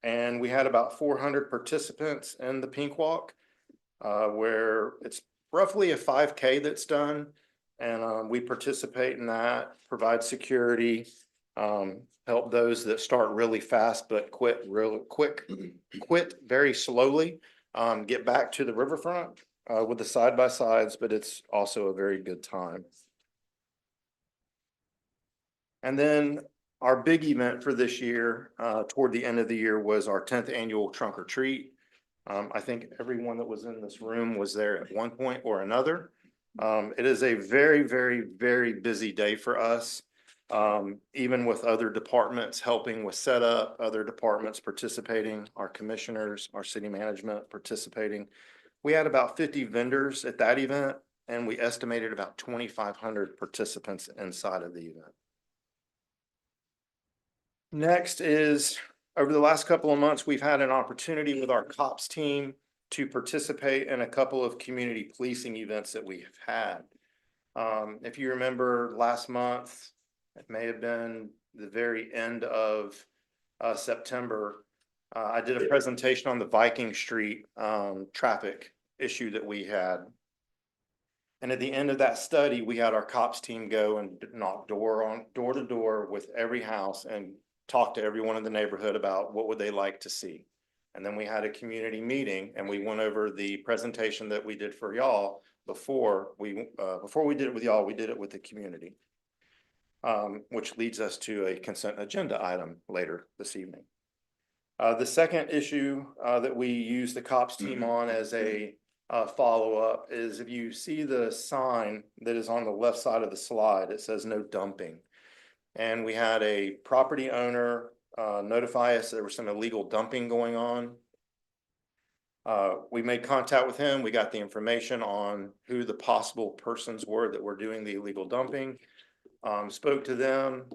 and we had about 400 participants in the Pink Walk, where it's roughly a 5K that's done, and we participate in that, provide security, help those that start really fast but quit very slowly, get back to the riverfront with the side-by-sides, but it's also a very good time. And then our big event for this year, toward the end of the year, was our 10th annual Trunk or Treat. I think everyone that was in this room was there at one point or another. It is a very, very, very busy day for us. Even with other departments helping with setup, other departments participating, our commissioners, our city management participating. We had about 50 vendors at that event, and we estimated about 2,500 participants inside of the event. Next is, over the last couple of months, we've had an opportunity with our COPS team to participate in a couple of community policing events that we have had. If you remember last month, it may have been the very end of September, I did a presentation on the Viking Street traffic issue that we had. And at the end of that study, we had our COPS team go and knock door to door with every house and talk to everyone in the neighborhood about what would they like to see. And then we had a community meeting, and we went over the presentation that we did for y'all before we did it with y'all, we did it with the community. Which leads us to a consent agenda item later this evening. The second issue that we use the COPS team on as a follow-up is, if you see the sign that is on the left side of the slide, it says no dumping. And we had a property owner notify us there was some illegal dumping going on. We made contact with him. We got the information on who the possible persons were that were doing the illegal dumping. Spoke to them,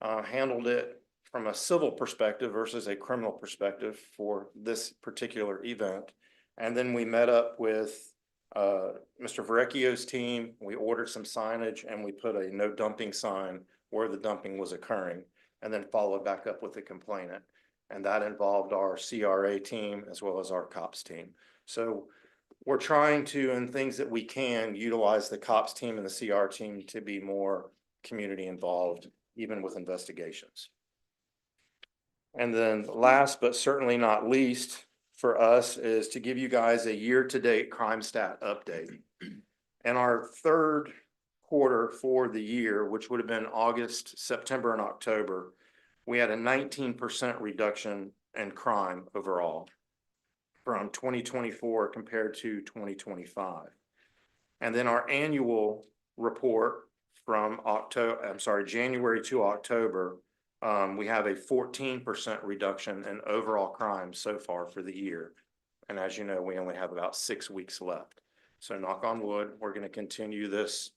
handled it from a civil perspective versus a criminal perspective for this particular event. And then we met up with Mr. Verrecchio's team. We ordered some signage, and we put a no dumping sign where the dumping was occurring, and then followed back up with the complainant. And that involved our CRA team as well as our COPS team. So we're trying to, in things that we can, utilize the COPS team and the CR team to be more community involved, even with investigations. And then last but certainly not least for us is to give you guys a year-to-date crime stat update. And our third quarter for the year, which would have been August, September, and October, we had a 19% reduction in crime overall from 2024 compared to 2025. And then our annual report from January to October, we have a 14% reduction in overall crime so far for the year. And as you know, we only have about 6 weeks left. So knock on wood, we're going to continue this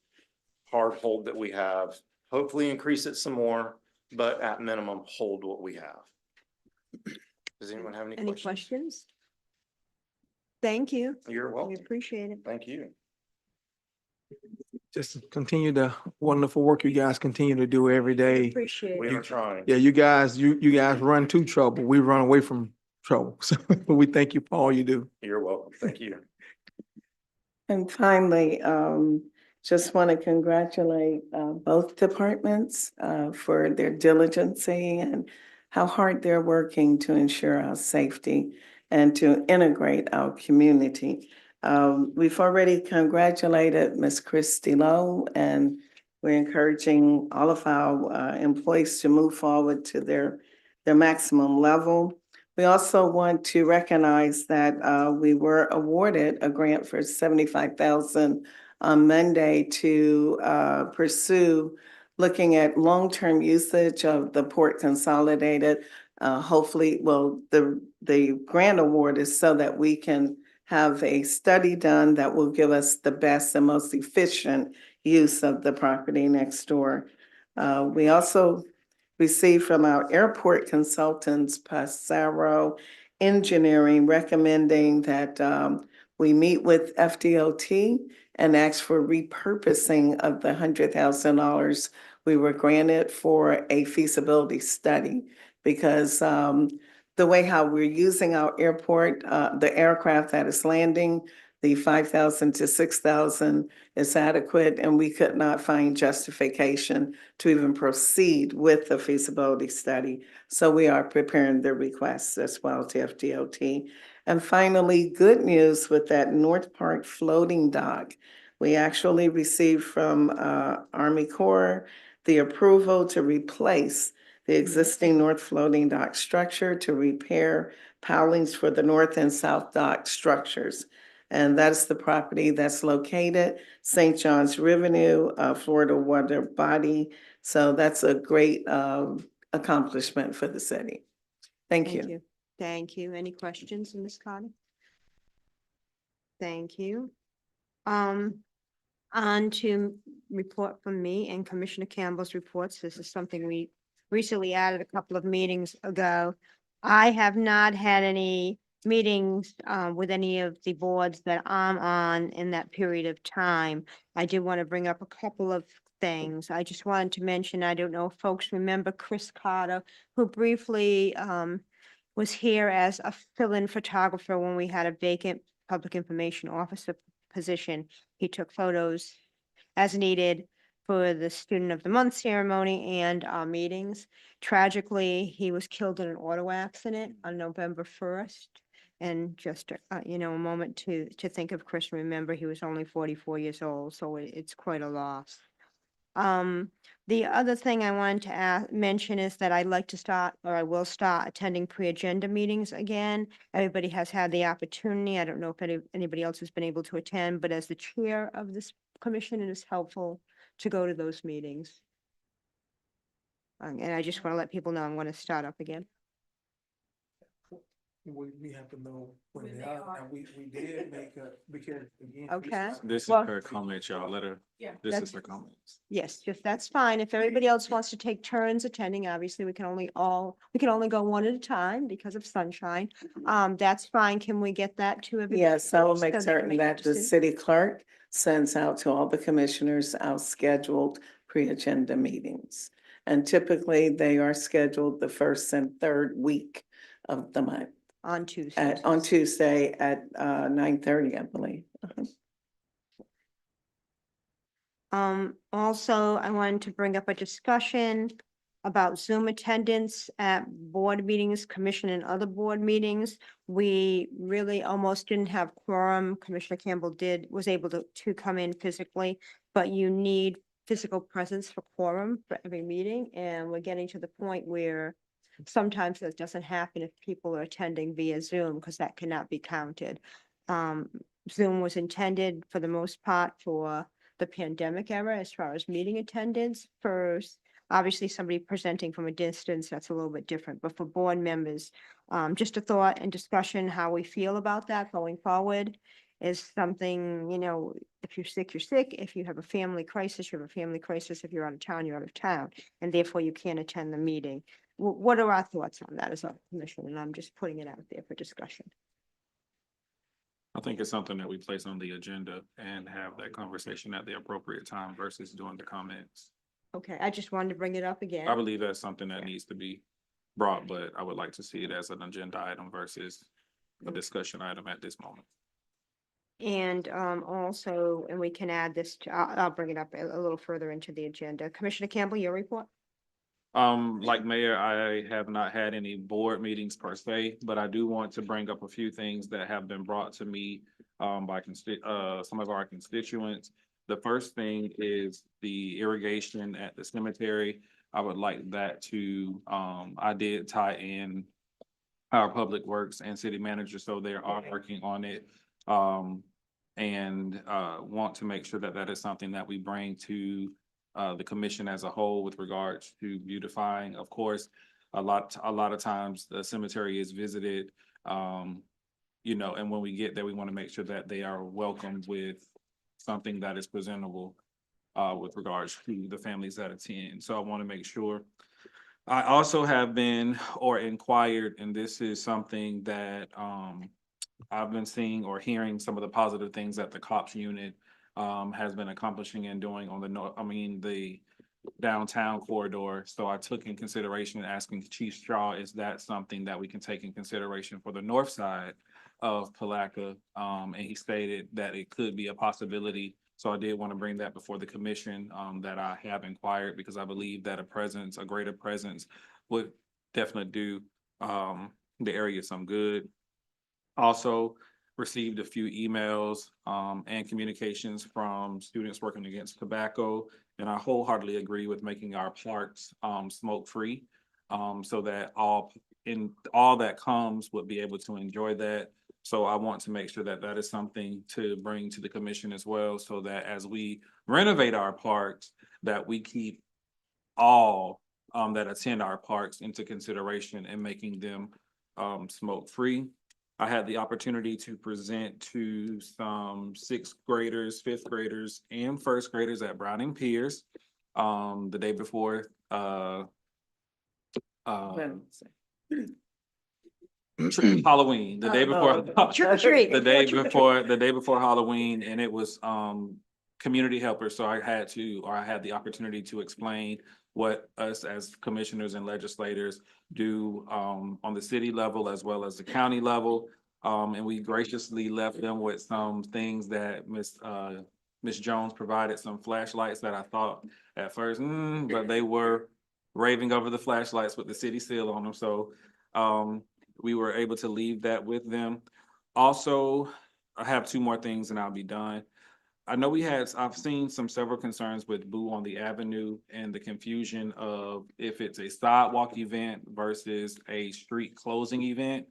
hard hold that we have, hopefully increase it some more, but at minimum, hold what we have. Does anyone have any questions? Thank you. You're welcome. We appreciate it. Thank you. Just continue the wonderful work you guys continue to do every day. Appreciate We it. are trying. Yeah, you guys run to trouble. We run away from trouble. So we thank you for all you do. You're welcome. Thank you. And finally, just want to congratulate both departments for their diligence and how hard they're working to ensure our safety and to integrate our community. We've already congratulated Ms. Christy Lowe, and we're encouraging all of our employees to move forward to their maximum level. We also want to recognize that we were awarded a grant for 75,000 on Monday to pursue looking at long-term usage of the Port Consolidated. Hopefully, well, the grant award is so that we can have a study done that will give us the best and most efficient use of the property next door. We also received from our airport consultants, Passaro Engineering, recommending that we meet with FDOT and ask for repurposing of the $100,000 we were granted for a feasibility study. Because the way how we're using our airport, the aircraft that is landing, the 5,000 to 6,000 is adequate, and we could not find justification to even proceed with the feasibility study. So we are preparing the requests as well to FDOT. And finally, good news with that North Park floating dock. We actually received from Army Corps the approval to replace the existing north floating dock structure to repair pilings for the north and south dock structures. And that's the property that's located St. John's Revenue, Florida Water Body. So that's a great accomplishment for the city. Thank you. Thank you. Any questions, Ms. Carter? Thank you. On to report from me and Commissioner Campbell's reports. This is something we recently added a couple of meetings ago. I have not had any meetings with any of the boards that I'm on in that period of time. I did want to bring up a couple of things. I just wanted to mention, I don't know if folks remember Chris Carter, who briefly was here as a fill-in photographer when we had a vacant public information officer position. He took photos as needed for the Student of the Month ceremony and our meetings. Tragically, he was killed in an auto accident on November 1st. And just, a moment to think of Chris. Remember, he was only 44 years old, so it's quite a loss. The other thing I wanted to mention is that I'd like to start, or I will start attending pre-agenda meetings again. Everybody has had the opportunity. I don't know if anybody else has been able to attend, but as the chair of this commission, it is helpful to go to those meetings. And I just want to let people know I'm going to start up again. We have to know when they are, and we did make because again. Okay. This is Well- her comment, y'all. Let her, Yeah. this That's- is her comments. Yes, just that's fine. If everybody else wants to take turns attending, obviously we can only go one at a time because of sunshine. That's fine. Can we get that to everybody? Yes, I will so make they certain can that the decision? city clerk sends out to all the commissioners our scheduled pre-agenda meetings. And typically they are scheduled the first and third week of the month. On Tuesday. On Tuesday at 9:30, I believe. Also, I wanted to bring up a discussion about Zoom attendance at board meetings, commission and other board meetings. We really almost didn't have quorum. Commissioner Campbell was able to come in physically, but you need physical presence for quorum for every meeting. And we're getting to the point where sometimes that doesn't happen if people are attending via Zoom, because that cannot be counted. Zoom was intended for the most part for the pandemic era as far as meeting attendance. First, obviously somebody presenting from a distance, that's a little bit different, but for board members, just a thought and discussion, how we feel about that going forward is something, if you're sick, you're sick. If you have a family crisis, you have a family crisis. If you're out of town, you're out of town, and therefore you can't attend the meeting. What are our thoughts on that as a commission? And I'm just putting it out there for discussion. I think it's something that we place on the agenda and have that conversation at the appropriate time versus doing the comments. Okay, I just wanted to bring it up again. I believe that's something that needs to be brought, but I would like to see it as an agenda item versus a discussion item at this moment. And also, and we can add this, I'll bring it up a little further into the agenda. Commissioner Campbell, your report? Like mayor, I have not had any board meetings per se, but I do want to bring up a few things that have been brought to me by some of our constituents. The first thing is the irrigation at the cemetery. I would like that to, I did tie in our public works and city manager, so they are working on it. And want to make sure that that is something that we bring to the commission as a whole with regards to beautifying. Of course, a lot of times the cemetery is visited, you know, and when we get there, we want to make sure that they are welcomed with something that is presentable with regards to the families that attend. So I want to make sure. I also have been or inquired, and this is something that I've been seeing or hearing some of the positive things that the COPS unit has been accomplishing and doing on the downtown corridor. So I took in consideration asking Chief Shaw, is that something that we can take in consideration for the north side of Palatka? And he stated that it could be a possibility. So I did want to bring that before the commission that I have inquired, because I believe that a greater presence would definitely do the area some good. Also received a few emails and communications from students working against tobacco. And I wholeheartedly agree with making our parks smoke-free, so that all that comes would be able to enjoy that. So I want to make sure that that is something to bring to the commission as well, so that as we renovate our parks, that we keep all that attend our parks into consideration and making them smoke-free. I had the opportunity to present to some sixth graders, fifth graders, and first graders at Browning Piers the day before Halloween, the day before. Trick or treat. The day before Halloween, and it was community helpers. So I had the opportunity to explain what us as commissioners and legislators do on the city level as well as the county level. And we graciously left them with some things that Miss Jones provided, some flashlights that I thought at first, but they were raving over the flashlights with the city seal on them. So we were able to leave that with them. Also, I have two more things and I'll be done. I know I've seen several concerns with Boo on the Avenue and the confusion of if it's a sidewalk event versus a street closing event.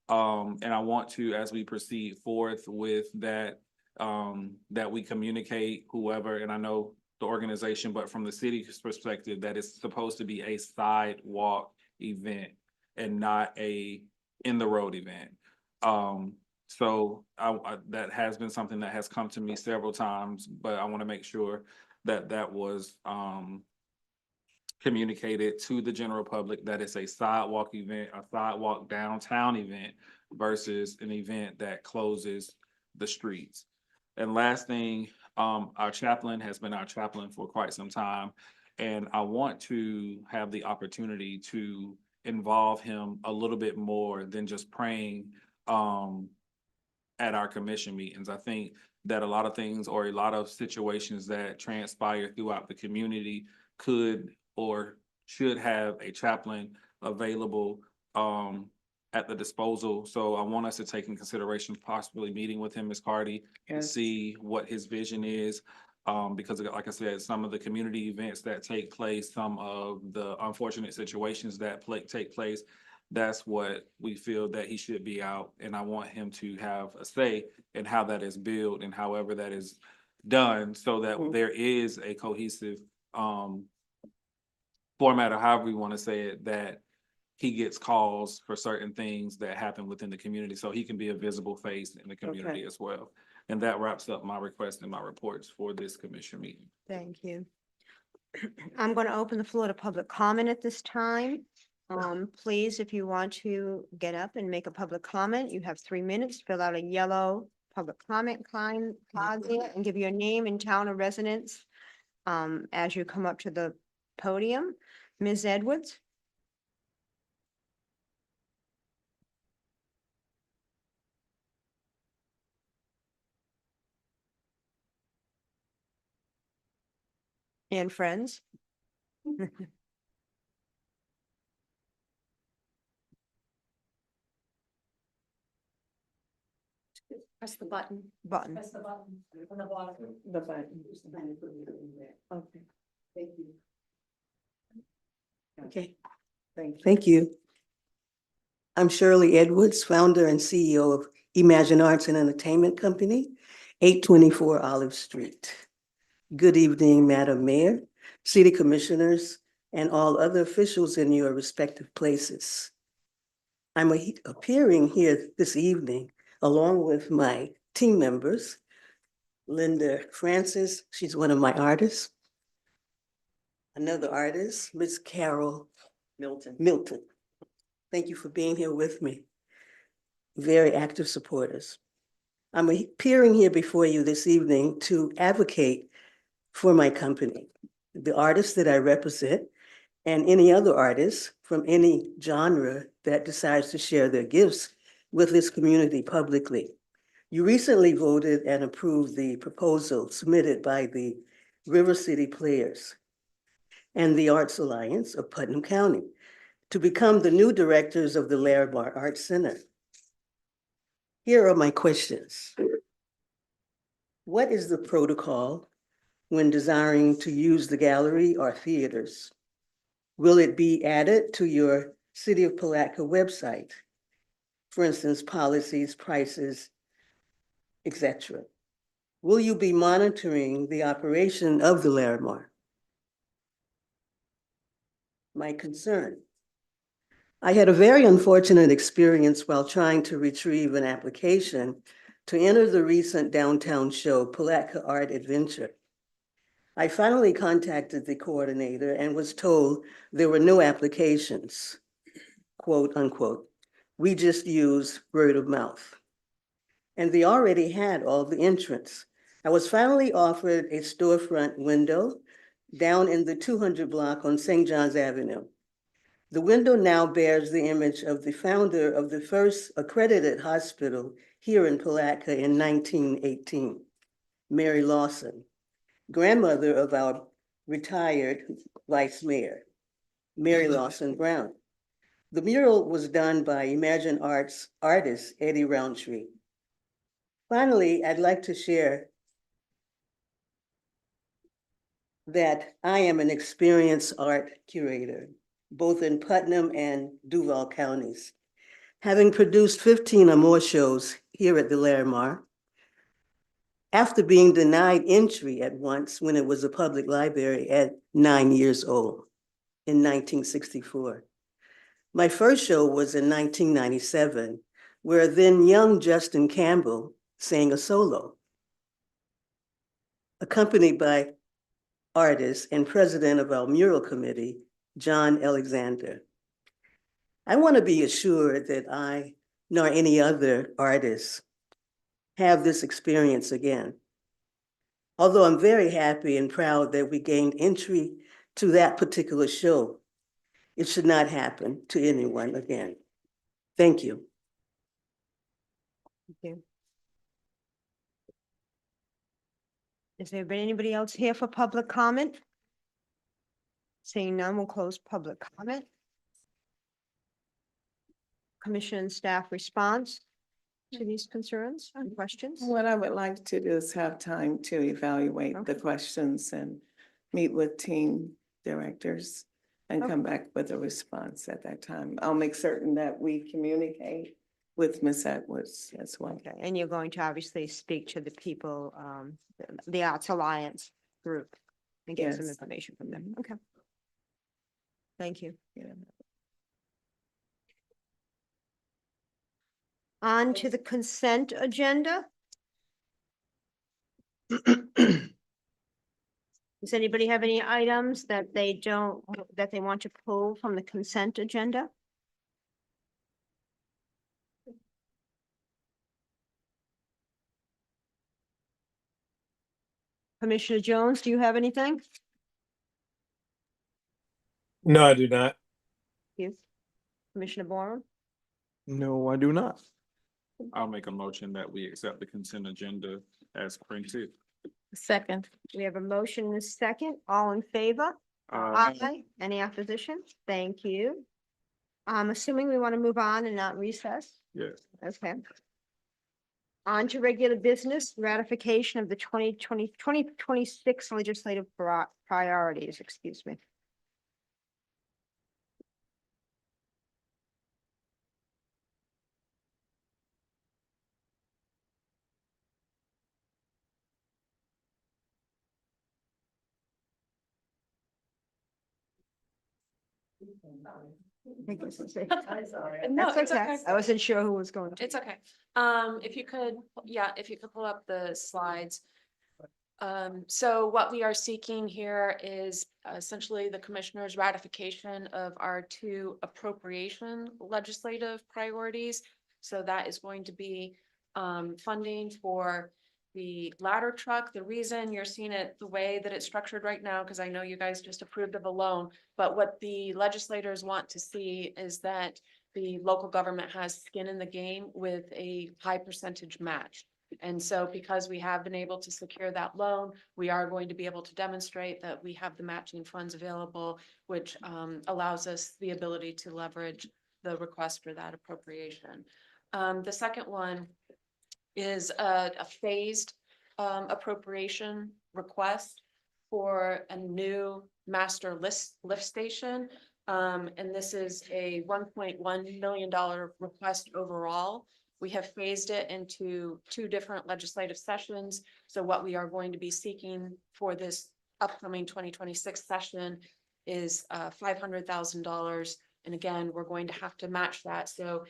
And I want to, as we proceed forth with that, that we communicate whoever, and I know the organization, but from the city's perspective, that it's supposed to be a sidewalk event and not a in the road event. So that has been something that has come to me several times, but I want to make sure that that was communicated to the general public, that it's a sidewalk event, a sidewalk downtown event versus an event that closes the streets. And last thing, our chaplain has been our chaplain for quite some time, and I want to have the opportunity to involve him a little bit more than just praying at our commission meetings. I think that a lot of things or a lot of situations that transpire throughout the community could or should have a chaplain available at the disposal. So I want us to take in consideration possibly meeting with him, Ms. Cardi, and see what his vision is. Because like I said, some of the community events that take place, some of the unfortunate situations that take place, that's what we feel that he should be out. And I want him to have a say in how that is built and however that is done, so that there is a cohesive format, or however we want to say it, that he gets calls for certain things that happen within the community, so he can be a visible face in the community as well. And that wraps up my request and my reports for this commission meeting. Thank you. I'm going to open the floor to public comment at this time. Please, if you want to get up and make a public comment, you have 3 minutes. Fill out a yellow public comment card there and give your name and town of residence as you come up to the podium. Ms. Edwards? And friends? Press the button. Button. Press the button on the bottom. The button. Okay. Thank you. Okay, Thank you. thank you. I'm Shirley Edwards, founder and CEO of Imagine Arts and Entertainment Company, 824 Olive Street. Good evening, Madam Mayor, City Commissioners, and all other officials in your respective places. I'm appearing here this evening along with my team members, Linda Francis, she's one of my artists. Another artist, Miss Carol Milton. Thank you for being here with me. Very active supporters. I'm appearing here before you this evening to advocate for my company, the artists that I represent, and any other artists from any genre that decides to share their gifts with this community publicly. You recently voted and approved the proposal submitted by the River City Players and the Arts Alliance of Putnam County to become the new directors of the Larimer Arts Center. Here are my questions. What is the protocol when desiring to use the gallery or theaters? Will it be added to your City of Palatka website? For instance, policies, prices, etc. Will you be monitoring the operation of the Larimer? My concern. I had a very unfortunate experience while trying to retrieve an application to enter the recent downtown show, Palatka Art Adventure. I finally contacted the coordinator and was told there were no applications, quote unquote. We just use word of mouth. And they already had all the entrants. I was finally offered a storefront window down in the 200 block on St. John's Avenue. The window now bears the image of the founder of the first accredited hospital here in Palatka in 1918, Mary Lawson, grandmother of our retired vice mayor, Mary Lawson Brown. The mural was done by Imagine Arts artist Eddie Roundtree. Finally, I'd like to share that I am an experienced art curator, both in Putnam and Duval counties. Having produced 15 or more shows here at the Larimer, after being denied entry at once when it was a public library at 9 years old in 1964. My first show was in 1997, where then young Justin Campbell sang a solo, accompanied by artist and president of our mural committee, John Alexander. I want to be assured that I, nor any other artists, have this experience again. Although I'm very happy and proud that we gained entry to that particular show, it should not happen to anyone again. Thank you. Thank you. Is there anybody else here for public comment? Seeing none, we'll close public comment. Commission and staff response to these concerns and questions? What I would like to do is have time to evaluate the Okay. questions and meet with team directors and Okay. come back with a response at that time. I'll make certain that we communicate with Ms. Edwards as well. Okay, and you're going to obviously speak to the people, the Arts Alliance group and get some Yes. information from them. Okay. Thank you. Yeah. On to the consent agenda. Does anybody have any items that they want to pull from the consent agenda? Commissioner Jones, do you have anything? No, I do not. Yes. Commissioner Boren? No, I do not. I'll make a motion that we accept the consent agenda as printed. Second. We have a motion and a second. All in favor? Aye. Any opposition? Thank you. I'm assuming we want to move on and not recess. Yes. Okay. On to regular business, ratification of the 2026 legislative priorities, excuse me. I'm sorry. No, That's it's okay. okay. I wasn't sure who was going to. It's okay. If you could, yeah, if you could pull up the slides. So what we are seeking here is essentially the commissioner's ratification of our two appropriation legislative priorities. So that is going to be funding for the ladder truck. The reason you're seeing it the way that it's structured right now, because I know you guys just approved of a loan, but what the legislators want to see is that the local government has skin in the game with a high percentage match. And so because we have been able to secure that loan, we are going to be able to demonstrate that we have the matching funds available, which allows us the ability to leverage the request for that appropriation. The second one is a phased appropriation request for a new master lift station. And this is a $1.1 million request overall. We have phased it into two different legislative sessions. So what we are going to be seeking for this upcoming 2026 session is $500,000. And again, we're going to have to match that. So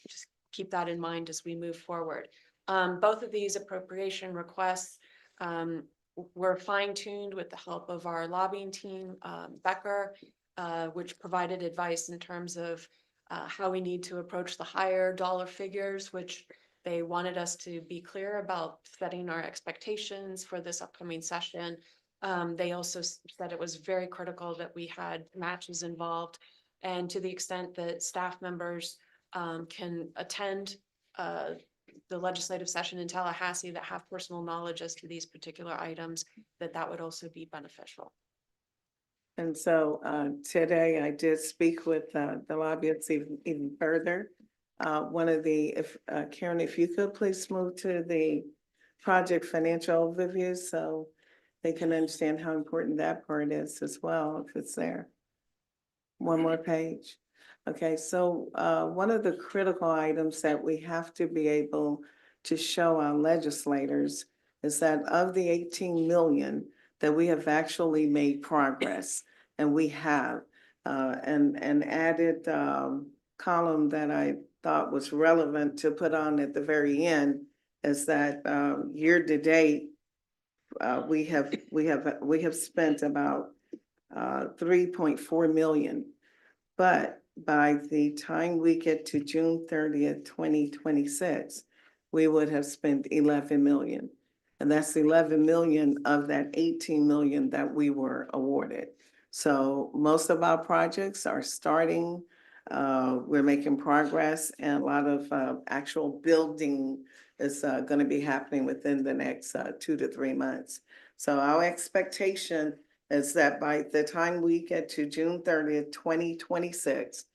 just keep that in mind as we move forward. Both of these appropriation requests were fine-tuned with the help of our lobbying team, Becker, which provided advice in terms of how we need to approach the higher dollar figures, which they wanted us to be clear about setting our expectations for this upcoming session. They also said it was very critical that we had matches involved. And to the extent that staff members can attend the legislative session in Tallahassee that have personal knowledge as to these particular items, that would also be beneficial. And so today I did speak with the lobbyists even further. One of the, Karen, if you could please move to the project financial overview so they can understand how important that part is as well, if it's there. One more page. Okay, so one of the critical items that we have to be able to show our legislators is that of the 18 million, that we have actually made progress, and we have. And added column that I thought was relevant to put on at the very end is that year to date, we have spent about 3.4 million. But by the time we get to June 30th, 2026, we would have spent 11 million. And that's 11 million of that 18 million that we were awarded. So most of our projects are starting. We're making progress, and a lot of actual building is going to be happening within the next 2 to 3 months. So our expectation is that by the time we get to June 30th, 2026,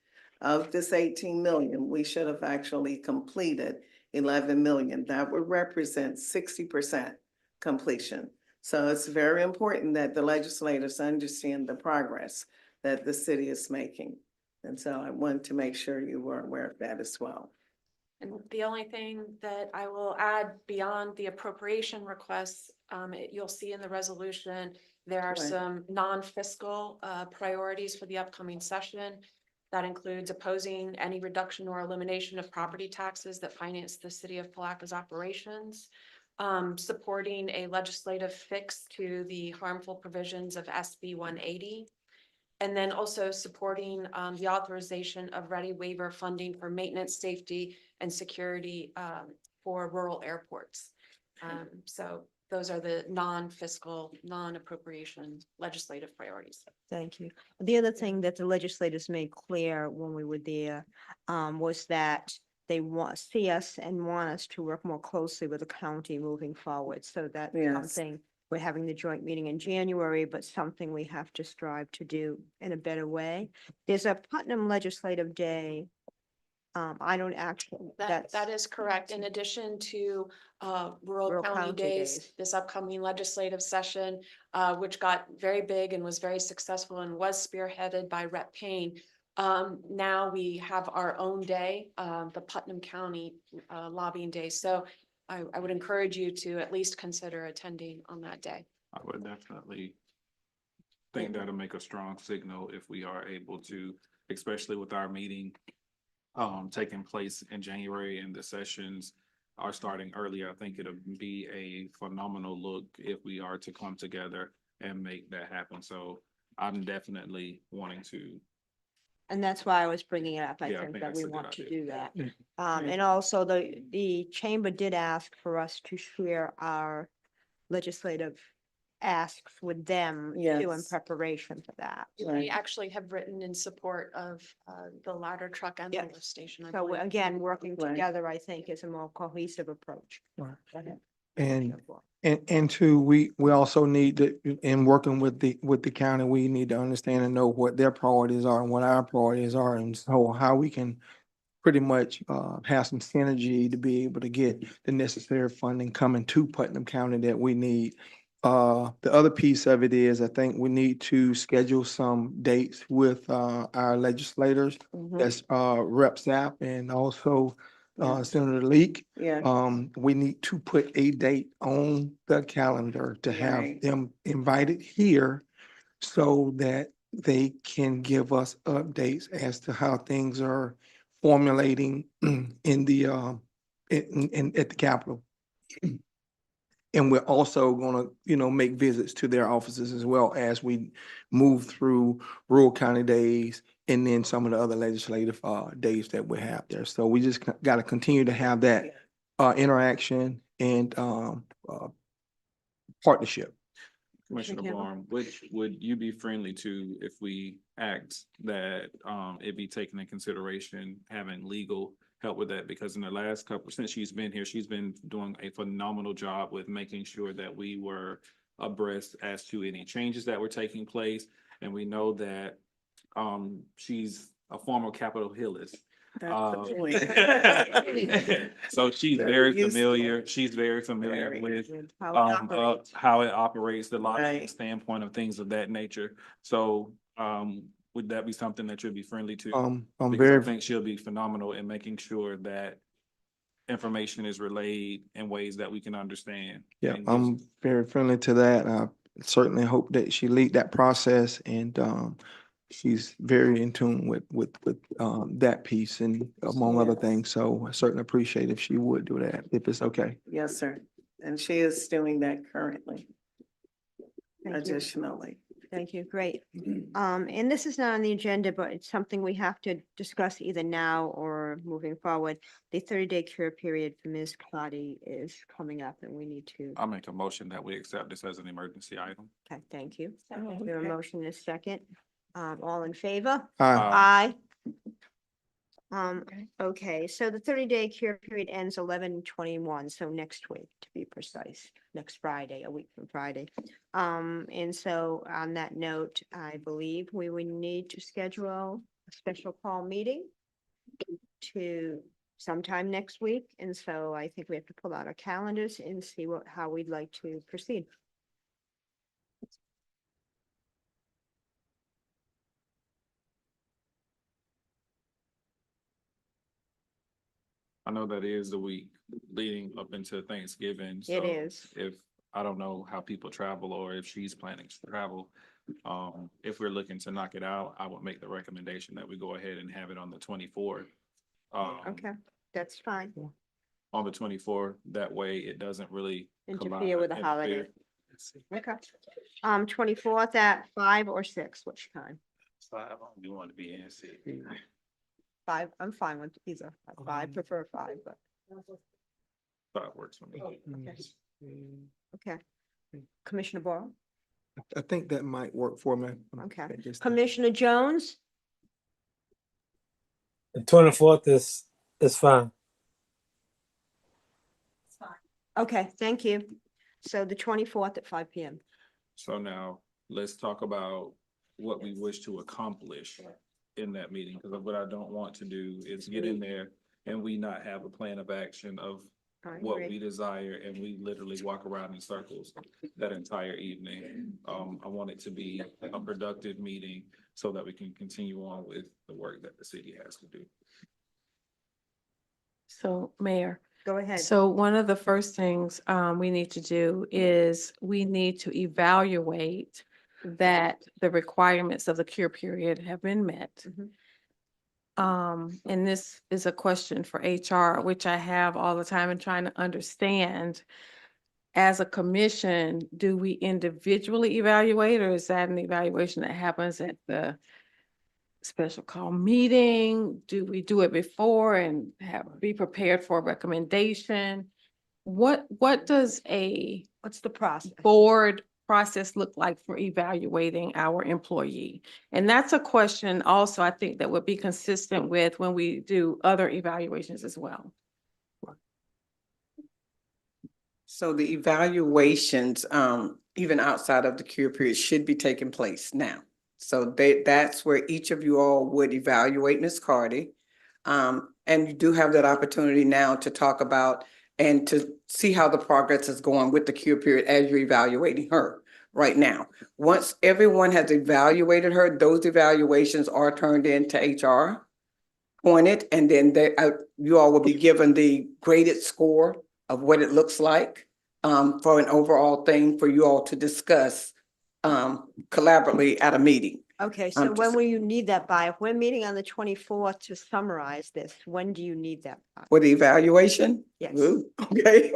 of this 18 million, we should have actually completed 11 million. That would represent 60% completion. So it's very important that the legislators understand the progress that the city is making. And so I wanted to make sure you were aware of that as well. And the only thing that I will add beyond the appropriation requests, you'll see in the resolution, there are some non-fiscal priorities for the upcoming session. That includes opposing any reduction or elimination of property taxes that finance the city of Palatka's operations, supporting a legislative fix to the harmful provisions of SB 180, and then also supporting the authorization of ready waiver funding for maintenance, safety, and security for rural airports. So those are the non-fiscal, non-appropriation legislative priorities. Thank you. The other thing that the legislators made clear when we were there, was that they see us and want us to work more closely with the county moving forward. So that's Yes. something, we're having the joint meeting in January, but something we have to strive to do in a better way. There's a Putnam Legislative Day. I don't actually, That is correct. In addition to Rural County Days, this upcoming legislative session, which got very big and was very successful and was spearheaded by Rep. Payne. Now we have our own day, the Putnam County Lobbying Day. So I would encourage you to at least consider attending on that day. I would definitely think that'll make a strong signal if we are able to, especially with our meeting taking place in January and the sessions are starting earlier. I think it'll be a phenomenal look if we are to come together and make that happen. So I'm definitely wanting to. and that's why I was bringing it up. I Yeah, I think think that that's we a good want to idea. do that. Yeah. And also the chamber did ask for us to share our legislative asks with them too in Yes. preparation for that. They actually have written in support of the ladder truck and the Yes. lift station. I So believe. again, working Right. together, I think, is a more cohesive approach. Right. Go ahead. And two, we also need to, in working with the county, we need to understand and know what their priorities are and what our priorities are, and so how we can pretty much have some synergy to be able to get the necessary funding coming to Putnam County that we need. The other piece of it is, I think we need to schedule some dates with our legislators. Mhm. That's Rep. Zapp and also Yeah. Senator Leak. Yeah. We need to put a date on the calendar to have Right. them invited here so that they can give us updates as to how things are formulating in the at the Capitol. And we're also gonna, make visits to their offices as well as we move through rural county days and then some of the other legislative days that we have there. So we just gotta continue to have that interaction and partnership. Commissioner Campbell? Barr, which would you be friendly to if we act that it be taken in consideration having legal help with that? Because in the last couple, since she's been here, she's been doing a phenomenal job with making sure that we were abreast as to any changes that were taking place. And we know that she's a former Capitol Hillist. That's the point. So she's Very very useful. familiar. She's very familiar Very. with How it operates. how it operates, the lobbying Right. standpoint of things of that nature. So would that be something that you'd be friendly to? I'm Because very I think she'll be phenomenal in making sure that information is relayed in ways that we can understand. Yeah, and I'm very friendly to that. I certainly hope that she lead that process and she's very in tune with that piece and among other Yes. things. So I certainly appreciate if she would do that, if it's okay. Yes, sir. And she is doing that currently, Thank you. additionally. Thank you. Great. And this is not on the agenda, but it's something we have to discuss either now or moving forward. The 30-day cure period for Ms. Claudia is coming up and we need to, I'll make a motion that we accept this as an emergency item. okay, thank you. Oh, We have a okay. motion in a second. All in favor? Aye. Aye. Okay, so the 30-day cure period ends 11/21, so next week, to be precise, next Friday, a week from Friday. And so on that note, I believe we would need to schedule a special call meeting to sometime next week. And so I think we have to pull out our calendars and see how we'd like to proceed. I know that is the week leading up into Thanksgiving. It so is. If, I don't know how people travel or if she's planning to travel. If we're looking to knock it out, I would make the recommendation that we go ahead and have it on the 24th. Okay, that's fine. On the 24th, that way it doesn't really Interfere with the collide, holiday. interfere. Okay. 24th at 5 or 6, which time? You want to be in. 5, I'm fine with either. I prefer 5, but. 5 works for me. Okay. Okay. Commissioner Boyle? I think that might work for me. Okay. Just- Commissioner Jones? The 24th is fine. Okay, thank you. So the 24th at 5 PM. So now let's talk about what we wish to accomplish in that meeting, because what I don't want to do is get in there and we not have a plan of action of I what agree. we desire, and we literally walk around in circles that entire evening. I want it to be a productive meeting so that we can continue on with the work that the city has to do. So, Mayor, Go ahead. so one of the first things we need to do is we need to evaluate that the requirements of the cure period have been met. Mhm. And this is a question for HR, which I have all the time and trying to understand. As a commission, do we individually evaluate, or is that an evaluation that happens at the special call meeting? Do we do it before and be prepared for a recommendation? What does a What's the process? board process look like for evaluating our employee? And that's a question also, I think, that would be consistent with when we do other evaluations as well. So the evaluations, even outside of the cure period, should be taking place now. So that's where each of you all would evaluate Ms. Cardy. And you do have that opportunity now to talk about and to see how the progress is going with the cure period as you're evaluating her right now. Once everyone has evaluated her, those evaluations are turned into HR pointed, and then you all will be given the graded score of what it looks like for an overall thing for you all to discuss collaboratively at a meeting. Okay, so when will you need that by? If we're meeting on the 24th to summarize this, when do you need that by? For the evaluation? Yes. Ooh, okay.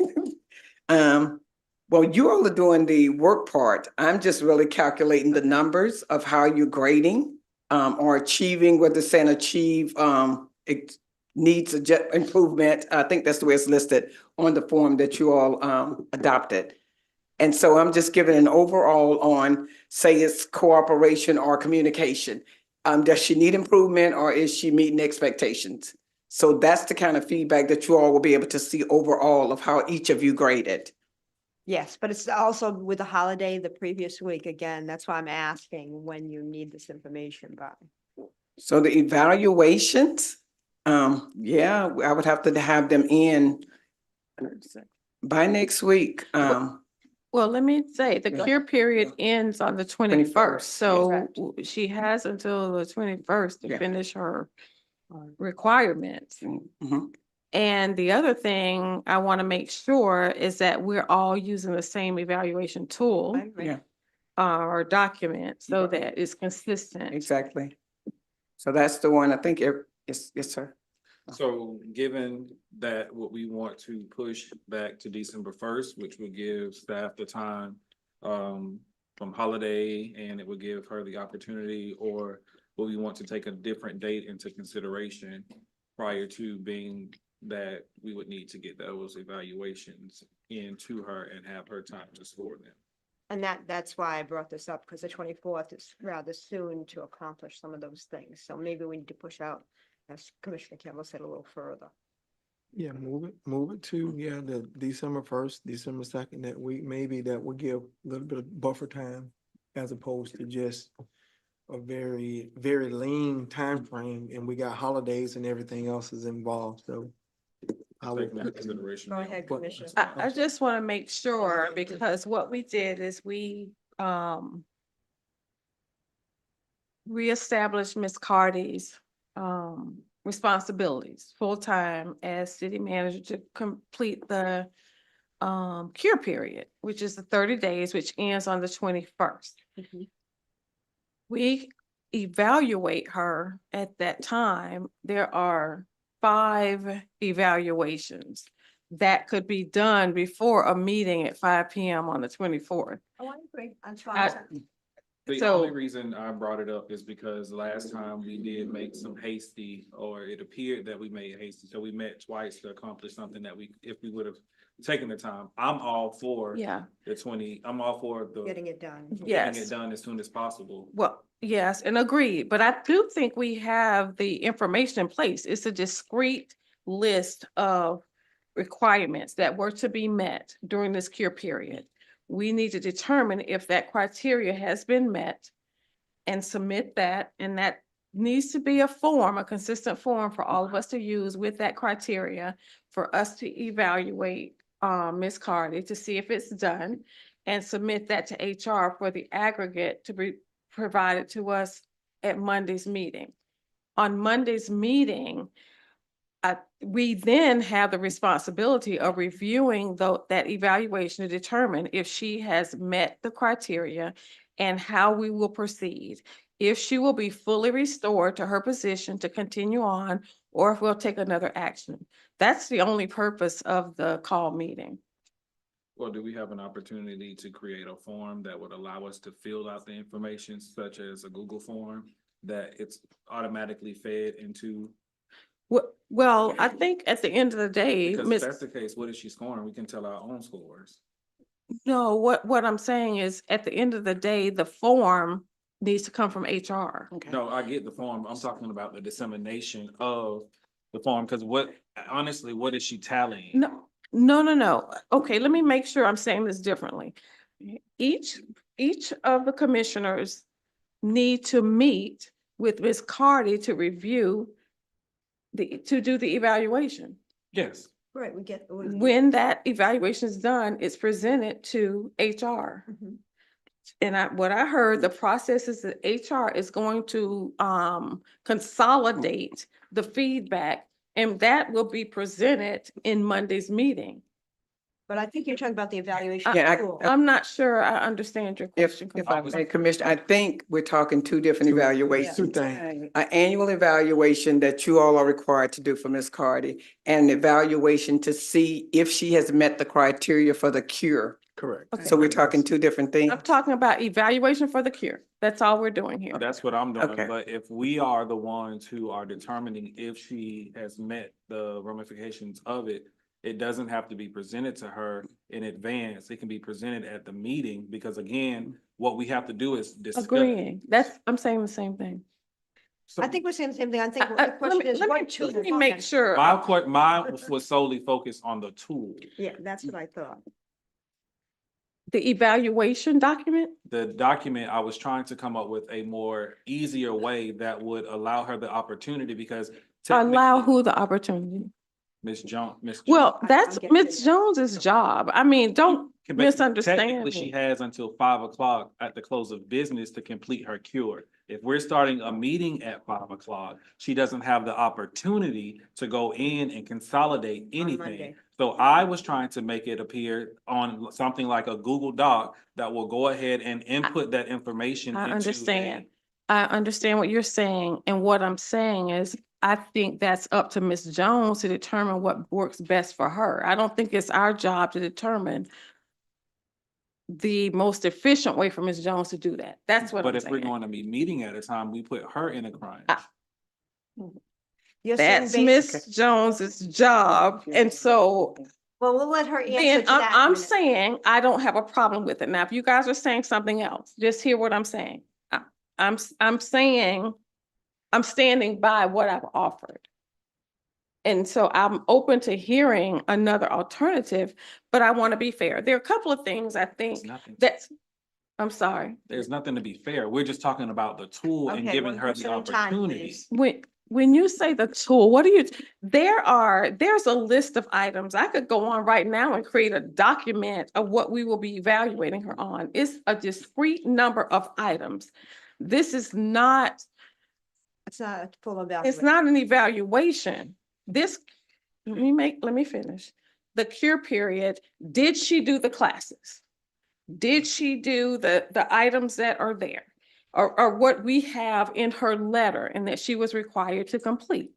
Well, you all are doing the work part. I'm just really calculating the numbers of how you're grading or achieving, what they're saying achieve it needs improvement. I think that's the way it's listed on the form that you all adopted. And so I'm just giving an overall on, say it's cooperation or communication. Does she need improvement, or is she meeting expectations? So that's the kind of feedback that you all will be able to see overall of how each of you graded. Yes, but it's also with the holiday the previous week. Again, that's why I'm asking when you need this information by. So the evaluations, yeah, I would have to have them in by next week. Well, let me say, the Yeah. cure period ends on the 21st, so she has until the 21st to Yeah. finish her requirements. Mhm. And the other thing I want to make sure is that we're all using the same evaluation tool I agree. Yeah, or document so Right. that it's consistent. exactly. So that's the one, I think, yes, sir. So given that what we want to push back to December 1st, which would give staff the time from holiday, and it would give her the opportunity, or will we want to take a different date into consideration prior to being that we would need to get those evaluations into her and have her time to score them? And that's why I brought this up, because the 24th is rather soon to accomplish some of those things. So maybe we need to push out, as Commissioner Campbell said, a little further. Yeah, move it to, the December 1st, December 2nd, that week. Maybe that would give a little bit of buffer time as opposed to just a very, very lean time frame, and we got holidays and everything else is involved, so. I would- Taking into consideration. Go ahead, But- Commissioner. I just want to make sure, because what we did is we reestablished Ms. Cardy's responsibilities full-time as city manager to complete the cure period, which is the 30 days, which ends on the 21st. Mhm. We evaluate her at that time. There are 5 evaluations that could be done before a meeting at 5 PM on the 24th. Oh, I agree. I'm I- trying. The So- only reason I brought it up is because last time we did make some hasty, or it appeared that we made hasty, so we met twice to accomplish something that if we would have taking the time. I'm all for Yeah. the 20, I'm all for the Getting it done. getting Yes. it done as soon as possible. Well, yes, and agreed, but I do think we have the information in place. It's a discrete list of requirements that were to be met during this cure period. We need to determine if that criteria has been met and submit that, and that needs to be a form, a consistent form for all of us to use with that criteria for us to evaluate Ms. Cardi to see if it's done and submit that to HR for the aggregate to be provided to us at Monday's meeting. On Monday's meeting, we then have the responsibility of reviewing that evaluation to determine if she has met the criteria and how we will proceed. If she will be fully restored to her position to continue on, or if we'll take another action. That's the only purpose of the call meeting. Or do we have an opportunity to create a form that would allow us to fill out the information, such as a Google form, that it's automatically fed into? Well, I think at the end of the day, Because if that's the case, what is she scoring? We can tell our own scores. No, what I'm saying is, at the end of the day, the form needs to come from HR. No, I get the form. I'm talking about the dissemination of the form, because honestly, what is she tallying? No. Okay, let me make sure I'm saying this differently. Each of the commissioners need to meet with Ms. Cardi to review to do the evaluation. Yes. Right, we get. When that evaluation is done, it's presented to HR. Mhm. And what I heard, the process is that HR is going to consolidate the feedback, and that will be presented in Monday's meeting. But I think you're talking about the evaluation Yeah, tool. I'm not sure I understand your If, question. if I may, Commissioner, I think we're talking two different evaluations. Two things. An annual evaluation that you all are required to do for Ms. Cardi, and an evaluation to see if she has met the criteria for the cure. Correct. Okay. So we're talking two different things. I'm talking about evaluation for the cure. That's all we're doing here. That's what I'm doing, Okay. but if we are the ones who are determining if she has met the ramifications of it, it doesn't have to be presented to her in advance. It can be presented at the meeting, because again, what we have to do is discuss. Agreeing. I'm saying the same thing. I think we're saying the same thing. I think the question is what tool. Let me make sure. Mine was solely focused on the tool. Yeah, that's what I thought. The evaluation document? The document, I was trying to come up with a more easier way that would allow her the opportunity, because Allow who the opportunity? Ms. Jones. Well, that's getting to Ms. Jones's job. I mean, don't misunderstand Technically, she me. has until 5 o'clock at the close of business to complete her cure. If we're starting a meeting at 5 o'clock, she doesn't have the opportunity to go in and consolidate anything. Monday. So I was trying to make it appear on something like a Google Doc that will go ahead and input that information I into understand. I understand what you're saying, and what I'm saying is, I think that's up to Ms. Jones to determine what works best for her. I don't think it's our job to determine the most efficient way for Ms. Jones to do that. That's what But I'm if we're saying. going to be meeting at a time, we put her in a crunch. You're saying That's Ms. Jones's job, and so Well, we'll let her answer then to that. in a I'm minute. saying I don't have a problem with it. Now, if you guys are saying something else, just hear what I'm saying. I'm saying, I'm standing by what I've offered. And so I'm open to hearing another alternative, but I want to be fair. There are a couple of things I think There's nothing. I'm sorry. There's nothing to be fair. We're just talking about the tool and Okay, giving one her the person at a time, opportunity. please. When you say the tool, there's a list of items. I could go on right now and create a document of what we will be evaluating her on. It's a discrete number of items. This is not, It's not a full it's evaluation. not an evaluation. Let me finish. The cure period, did she do the classes? Did she do the items that are there? Or what we have in her letter and that she was required to complete?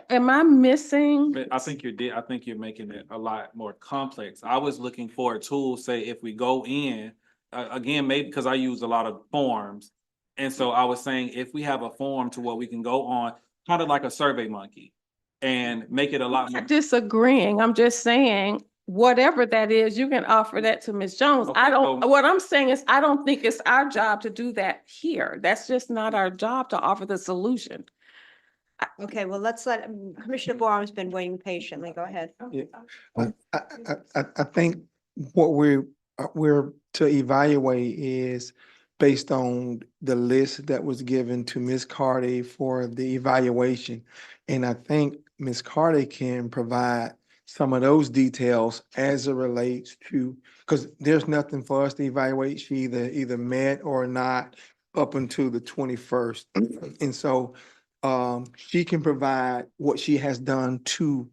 Am I missing? But I think you're making it a lot more complex. I was looking for a tool, say, if we go in, again, maybe because I use a lot of forms. And so I was saying, if we have a form to where we can go on, kind of like a Survey Monkey. and make it a lot more. Not disagreeing. I'm just saying, whatever that is, you can offer that to Ms. Jones. I Okay, don't, so- what I'm saying is, I don't think it's our job to do that here. That's just not our job to offer the solution. Okay, well, let's let Commissioner Borum's been waiting patiently. Go ahead. Yeah. I think what we're to evaluate is based on the list that was given to Ms. Carty for the evaluation. And I think Ms. Carty can provide some of those details as it relates to, because there's nothing for us to evaluate. She either met or not up until the 21st. And so she can provide what she has done to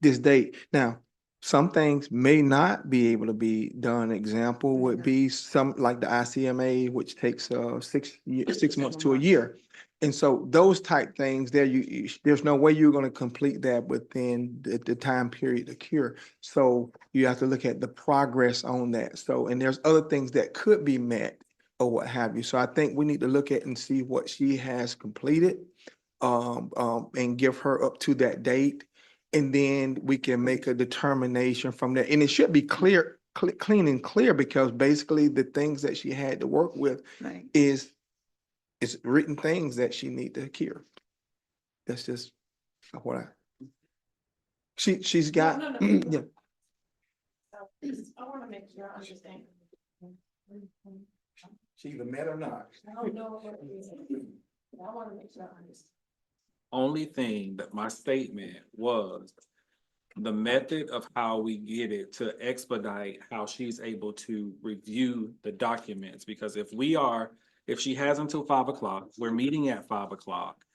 this date. Now, some things may not be able to be done. Example would be some like the ICMA, which takes 6 months to a year. And so those type things there, there's no way you're going to complete that within the time period to cure. So you have to look at the progress on that. So, and there's other things that could be met or what have you. So I think we need to look at and see what she has completed and give her up to that date. And then we can make a determination from there. And it should be clear, clean and clear, because basically the things that she had to work with is written things that she need to cure. That's just what she's got. No. Yeah. I want to make sure I understand. She either met or not. I don't know what it is. I want to make sure I understand. Only thing that my statement was the method of how we get it to expedite how she's able to review the documents. Because if she has until 5 o'clock, we're meeting at 5 o'clock.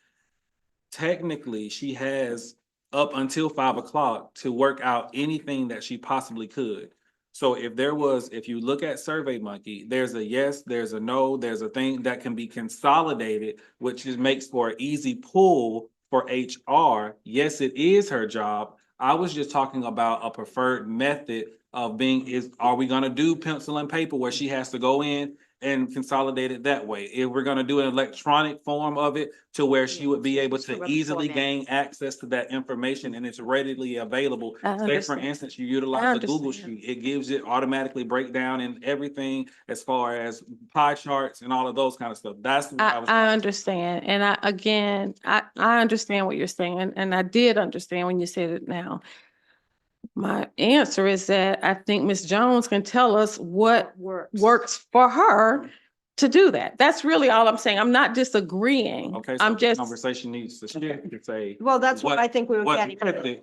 Technically, she has up until 5 o'clock to work out anything that she possibly could. So if you look at SurveyMonkey, there's a yes, there's a no, there's a thing that can be consolidated, which makes for an easy pull for HR. Yes, it is her job. I was just talking about a preferred method of are we gonna do pencil and paper where she has to go in and consolidate it that way? If we're gonna do an electronic form of it to where she would be able to easily gain access to that information and it's readily available. I Say, for understand. instance, you utilize the Google understand. Sheet, it gives it automatically breakdown and everything as far as pie charts and all of those kind of stuff. That's what I was. I understand. And I understand what you're saying. And I did understand when you said it now. My answer is that I think Ms. Jones can tell us what works for her to do that. That's really all I'm saying. I'm not disagreeing. Okay, so I'm the just, conversation needs to shift to say. Well, that's what I think we were what getting. method.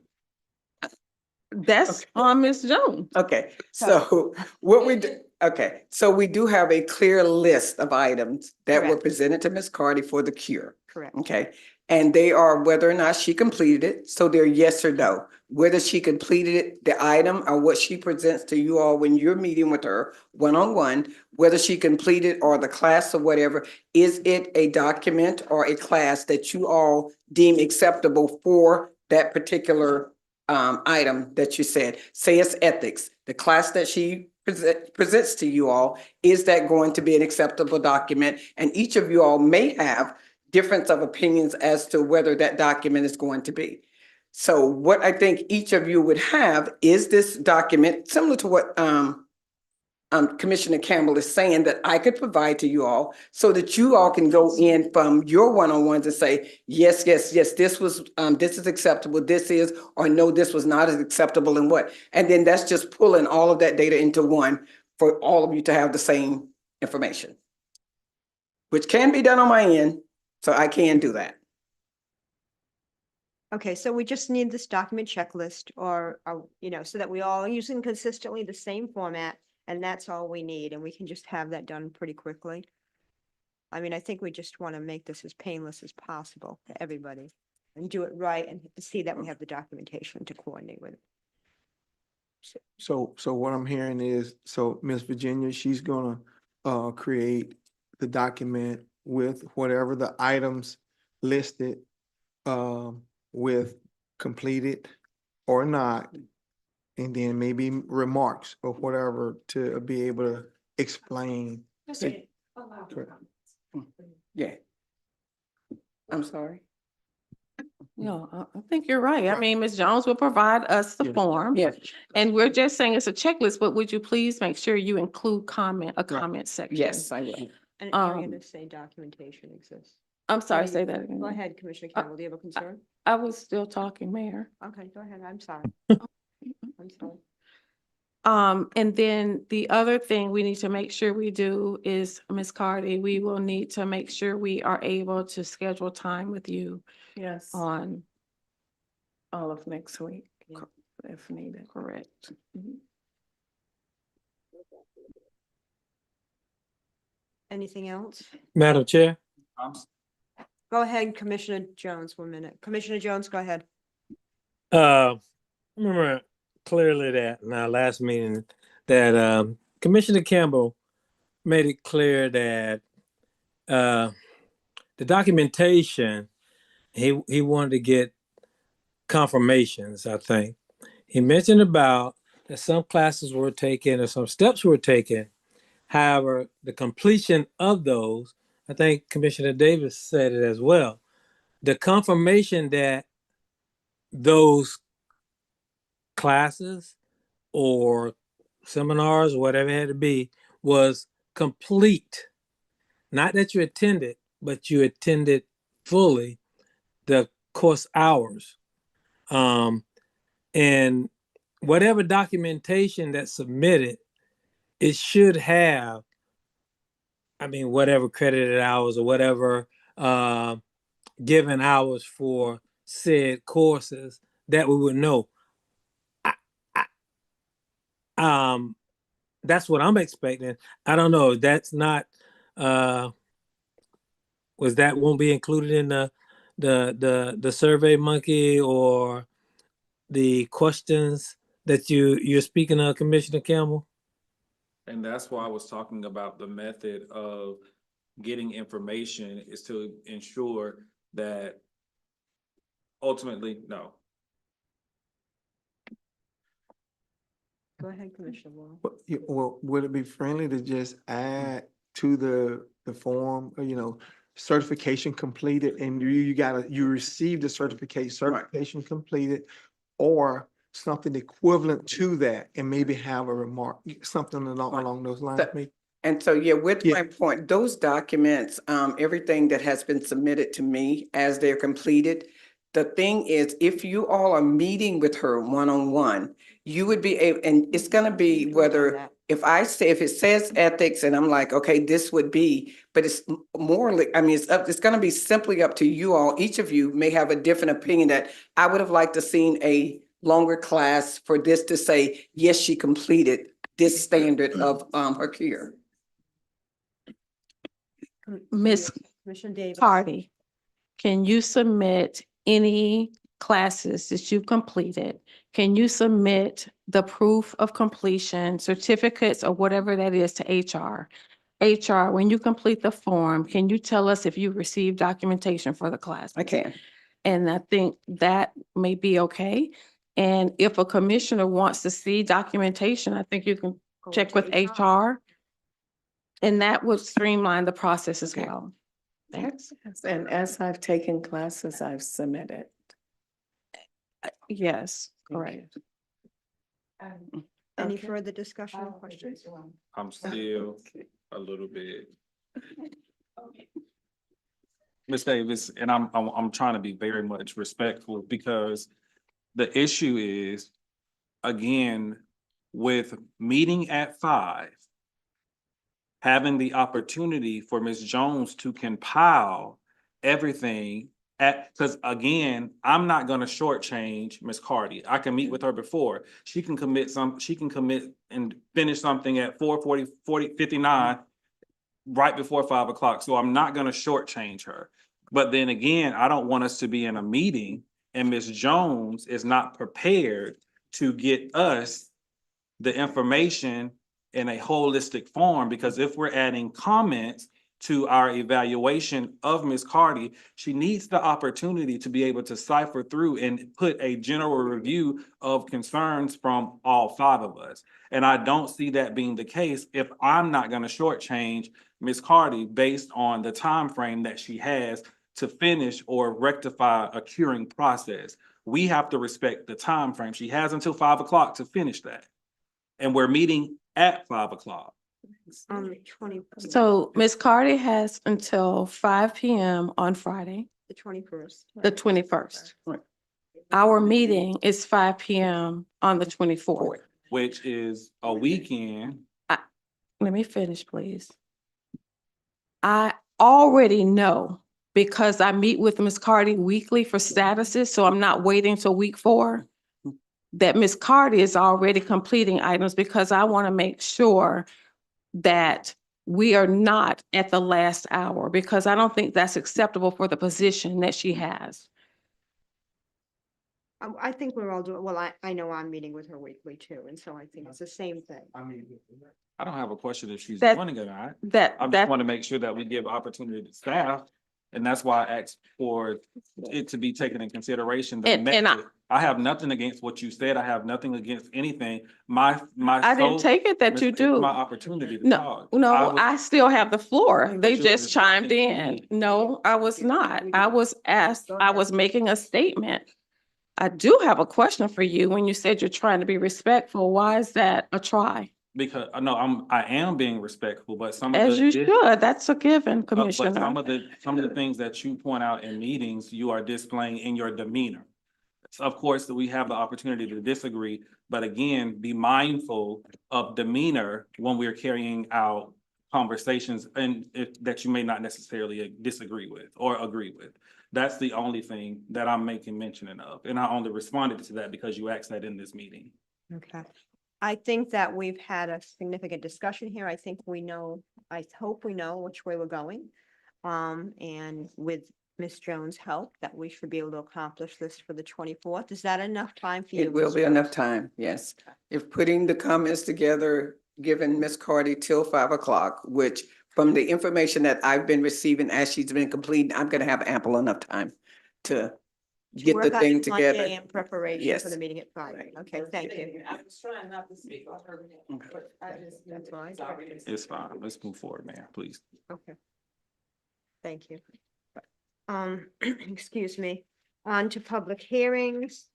that's on Ms. Jones. Okay, so what we do, okay, so we do have a clear list of items that were Correct. presented to Ms. Carty for the cure. Correct. Okay, and they are whether or not she completed it, so they're yes or no. Whether she completed it, the item or what she presents to you all when you're meeting with her one-on-one, whether she completed or the class or whatever, is it a document or a class that you all deem acceptable for that particular item that you said? Say it's ethics, the class that she presents to you all, is that going to be an acceptable document? And each of you all may have difference of opinions as to whether that document is going to be. So what I think each of you would have is this document, similar to what Commissioner Campbell is saying, that I could provide to you all so that you all can go in from your one-on-ones and say, yes, yes, yes, this is acceptable, this is, or no, this was not as acceptable and what. And then that's just pulling all of that data into one for all of you to have the same information, which can be done on my end. So I can do that. Okay, so we just need this document checklist or, so that we all are using consistently the same format, and that's all we need, and we can just have that done pretty quickly. I mean, I think we just want to make this as painless as possible for everybody and do it right and see that we have the documentation to coordinate with it. So what I'm hearing is, so Miss Virginia, she's gonna create the document with whatever the items listed with completed or not, and then maybe remarks or whatever to be able to explain. Yeah. I'm sorry. No, I think you're right. I mean, Ms. Jones will provide us the Yeah. form. Yeah. And we're just saying it's a checklist, but would you please make sure you include a comment section? Yes, I will. An area Um, to say documentation exists. I'm sorry, Go say that again. Go ahead, Commissioner Campbell, do you have a concern? I was still talking, Mayor. Okay, go ahead, I'm sorry. I'm sorry. And then the other thing we need to make sure we do is, Ms. Cardy, we will need to make sure we are able to schedule time with you Yes. on all of next week, Yeah. if needed, correct? Mhm. Anything else? Madam Chair, Go ahead, Commissioner Jones, 1 minute. Commissioner Jones, go ahead. I remember clearly that in our last meeting that Commissioner Campbell made it clear that the documentation, he wanted to get confirmations, I think. He mentioned about that some classes were taken or some steps were taken. However, the completion of those, I think Commissioner Davis said it as well. The confirmation that those classes or seminars, whatever it had to be, was complete. Not that you attended, but you attended fully the course hours. And whatever documentation that's submitted, it should have, I mean, whatever credited hours or whatever given hours for said courses that we would know. That's what I'm expecting. I don't know. That's not was that won't be included in the Survey Monkey or the questions that you're speaking of, Commissioner Campbell? And that's why I was talking about the method of getting information is to ensure that ultimately, no. Go ahead, Commissioner Wall. Well, would it be friendly to just add to the form, certification completed and you received the certification completed or something equivalent to that and maybe have a remark, something along those lines, maybe? And so, yeah, with Yeah. my point, those documents, everything that has been submitted to me as they're completed. The thing is, if you all are meeting with her one-on-one, you would be able, and it's gonna be whether, if it says ethics and I'm like, okay, this would be, but it's morally, I mean, it's gonna be simply up to you all. Each of you may have a different opinion that I would have liked to seen a longer class for this to say, yes, she completed this standard of, her career. Ms. Commissioner Davis. Cardy, can you submit any classes that you've completed? Can you submit the proof of completion, certificates or whatever that is to HR? HR, when you complete the form, can you tell us if you received documentation for the class? I can. And I think that may be okay. And if a commissioner wants to see documentation, I think you can check with HR. And that would streamline the process as well. Yes, and as I've taken classes, I've submitted. Yes, correct. Any Okay. further discussion or questions? I'm still a little bit. Ms. Davis, and I'm trying to be very much respectful because the issue is, again, with meeting at 5, having the opportunity for Ms. Jones to compile everything because again, I'm not gonna shortchange Ms. Cardy. I can meet with her before. She can commit and finish something at 4:59 right before 5 o'clock. So I'm not gonna shortchange her. But then again, I don't want us to be in a meeting and Ms. Jones is not prepared to get us the information in a holistic form, because if we're adding comments to our evaluation of Ms. Cardy, she needs the opportunity to be able to cipher through and put a general review of concerns from all 5 of us. And I don't see that being the case if I'm not gonna shortchange Ms. Cardy based on the time frame that she has to finish or rectify a curing process. We have to respect the time frame. She has until 5 o'clock to finish that. And we're meeting at 5 o'clock. On the 20. So Ms. Carty has until 5 p.m. on Friday, The 21st. the 21st. Our meeting is 5 p.m. on the 24th. Which is a weekend. Let me finish, please. I already know because I meet with Ms. Carty weekly for statuses, so I'm not waiting till week 4. That Ms. Carty is already completing items because I want to make sure that we are not at the last hour because I don't think that's acceptable for the position that she has. I think we're all doing, well, I know I'm meeting with her weekly too, and so I think it's the same thing. I don't have a question if she's That- running or not. I That just want to make sure that we give opportunity to staff. And that's why I asked for it to be taken in consideration. The And I- method. I have nothing against what you said. I have nothing against anything. My I didn't take it that you it's do. my opportunity to No, talk. no, was- I still have the floor. They you were just chimed responding to in. me. No, I was not. I was asked, I was making a statement. I do have a question for you. When you said you're trying to be respectful, why is that a try? Because, no, I am being respectful, but some of As the. you should. That's a given, But some Commissioner. of the things that you point out in meetings, you are displaying in your demeanor. So of course, we have the opportunity to disagree, but again, be mindful of demeanor when we're carrying out conversations and that you may not necessarily disagree with or agree with. That's the only thing that I'm making mention of, and I only responded to that because you asked that in this meeting. Okay. I think that we've had a significant discussion here. I think we know, I hope we know which way we're going. And with Ms. Jones' help, that we should be able to accomplish this for the 24th. Is that enough time for you? It will Ms. be enough Jones? time, yes. If putting the comments together, giving Ms. Carty till 5 o'clock, which from the information that I've been receiving as she's been completing, I'm gonna have ample enough time to get Work the on thing it Monday together. in preparation for Yes. the meeting at 5. Okay, thank you. I was trying not to speak on her. But I just. That's fine. It's fine. Let's move forward, man, please. Okay. Thank you. Excuse me. On to public hearings.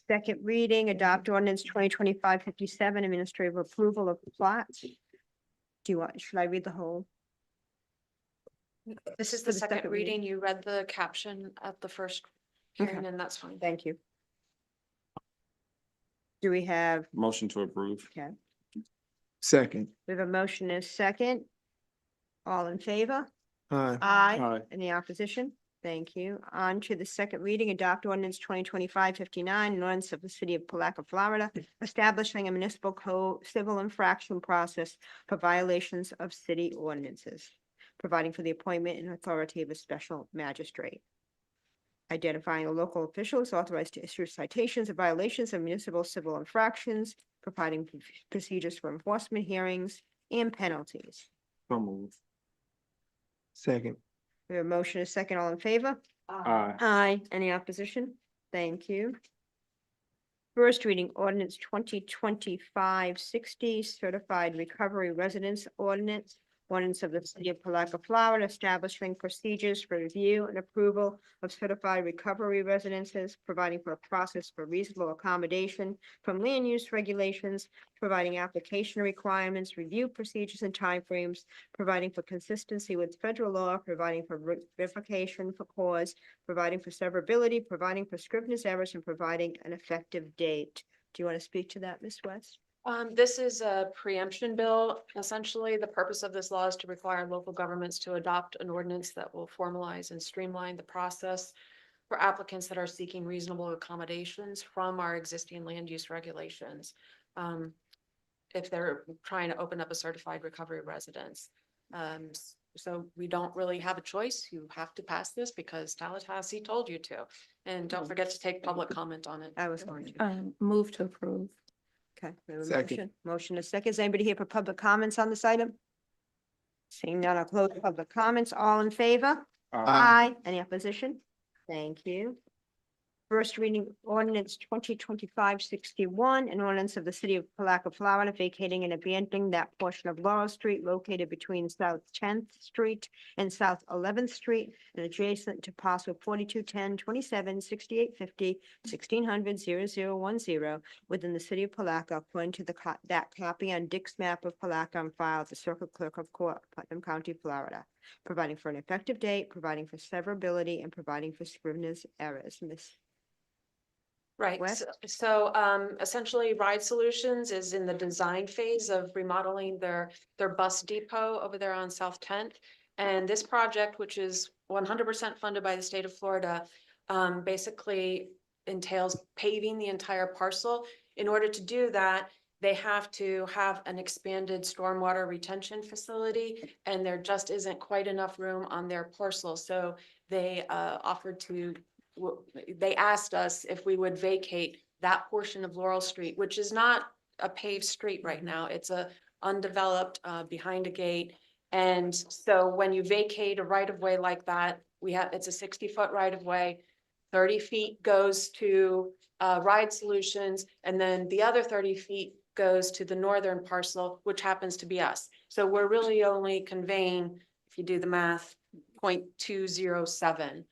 Second reading, adopt ordinance 2025-57, administrative approval of plats. Do you want, should I read the whole? This is For the the second second reading. reading. You read the caption at the first Okay. hearing, and that's fine. Thank you. Do we have, Motion to approve. okay, Second. we have a motion and a second. All in favor? Aye. Aye. Aye. Any opposition? Thank you. On to the second reading, adopt ordinance 2025-59, an ordinance of the city of Palatka, Florida, establishing a municipal code civil infraction process for violations of city ordinances, providing for the appointment and authority of a special magistrate, identifying the local officials authorized to issue citations of violations of municipal civil infractions, providing procedures for enforcement hearings and penalties. So move. Second. We have a motion, a second, all in favor? Aye. Aye. Any opposition? Thank you. First reading ordinance 2025-60, certified recovery residence ordinance. Ordinance of the city of Palatka, Florida, establishing procedures for review and approval of certified recovery residences, providing for a process for reasonable accommodation from land use regulations, providing application requirements, review procedures and timeframes, providing for consistency with federal law, providing for verification for cause, providing for severability, providing for scrivener's errors, and providing an effective date. Do you want to speak to that, Ms. West? This is a preemption bill. Essentially, the purpose of this law is to require local governments to adopt an ordinance that will formalize and streamline the process for applicants that are seeking reasonable accommodations from our existing land use regulations. If they're trying to open up a certified recovery residence. So we don't really have a choice. You have to pass this because Tallahassee told you to. And don't forget to take public comment on it. I was going to. Move to approve. Okay, we have a Second. motion is second. Is anybody here for public comments on this item? Seeing none, I'll close public comments. All in favor? Aye. Aye. Any opposition? Thank you. First reading ordinance 2025-61, an ordinance of the city of Palatka, Florida, vacating and abandoning that portion of Laurel Street located between South 10th Street and South 11th Street and adjacent to parcel 4210, 27, 6850, 1600, within the city of Palatka, according to that copy on Dick's map of Palatka on file at the Circuit Clerk of Court, Putnam County, Florida, providing for an effective date, providing for severability, and providing for scrivener's errors. Miss Right, West? so essentially Ride Solutions is in the design phase of remodeling their bus depot over there on South 10th. And this project, which is 100% funded by the state of Florida, basically entails paving the entire parcel. In order to do that, they have to have an expanded stormwater retention facility, and there just isn't quite enough room on their parcel. So they they asked us if we would vacate that portion of Laurel Street, which is not a paved street right now. It's a undeveloped, behind a gate. And so when you vacate a right of way like that, it's a 60-foot right of way. 30 feet goes to Ride Solutions, and then the other 30 feet goes to the northern parcel, which happens to be us. So we're really only conveying, if you do the math, 0.207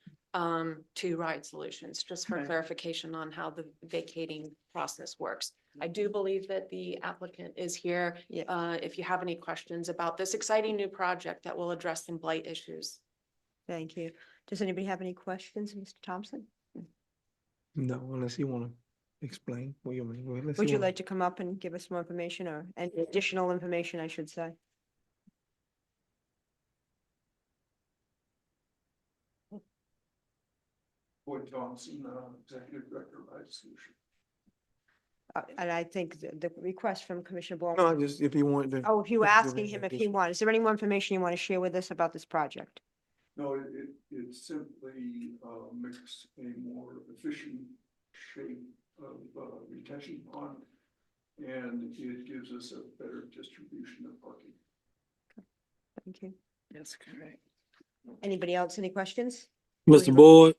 to Ride Solutions, just for clarification on how the vacating process works. I do believe that the applicant is here. If you have any questions about this exciting new project that will address some blight issues. Thank you. Does anybody have any questions, Mr. Thompson? No, unless you want to explain what you mean. Well, unless Would you wanna- like to come up and give us more information or any additional information, I should say? Boyd Thompson, Executive Director of Ride Solution. And I think the request from Commissioner Ball. No, just if you want to. Oh, if you were asking him if he wanted, is there any more information you want to share with us about this project? No, it simply makes a more efficient shape of retention pond. And it gives us a better distribution of parking. Thank you. That's correct. Anybody else, any questions? Mr. Boyd,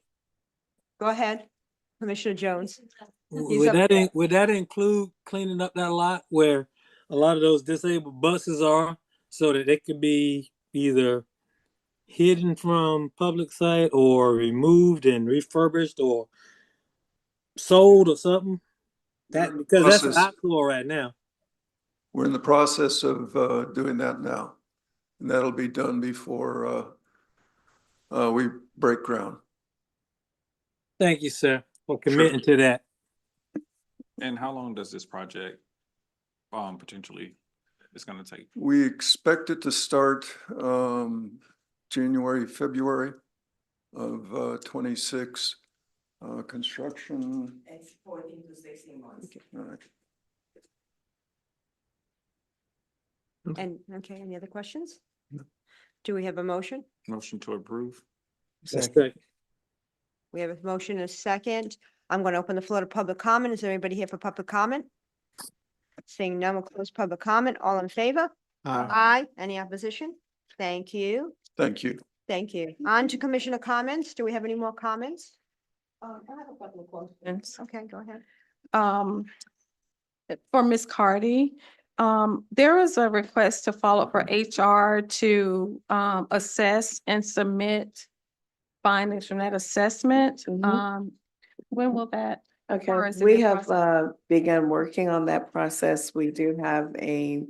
Go ahead, Commissioner Jones. would that include cleaning up that lot where a lot of those disabled buses are, so that they could be either hidden from public sight or removed and refurbished or sold or something? Because that's an eyesore right now. We're in the process of doing that now. And that'll be done before we break ground. Thank you, sir, for committing to that. And how long does this project potentially is gonna take? We expect it to start January, February of 26. Construction. It's 14 to 16 months. All right. And, okay, any other questions? No. Do we have a motion? Motion to approve? Second. We have a motion and a second. I'm going to open the floor to public comment. Is there anybody here for public comment? Seeing none, we'll close public comment. All in favor? Aye. Any opposition? Thank you. Thank you. Thank you. On to commissioner comments. Do we have any more comments? I have a couple of questions. Okay, go ahead. For Ms. Cardy, there was a request to follow up for HR to assess and submit findings from that assessment. When will that? Okay, or is it we in have process? begun working on that process. We do have a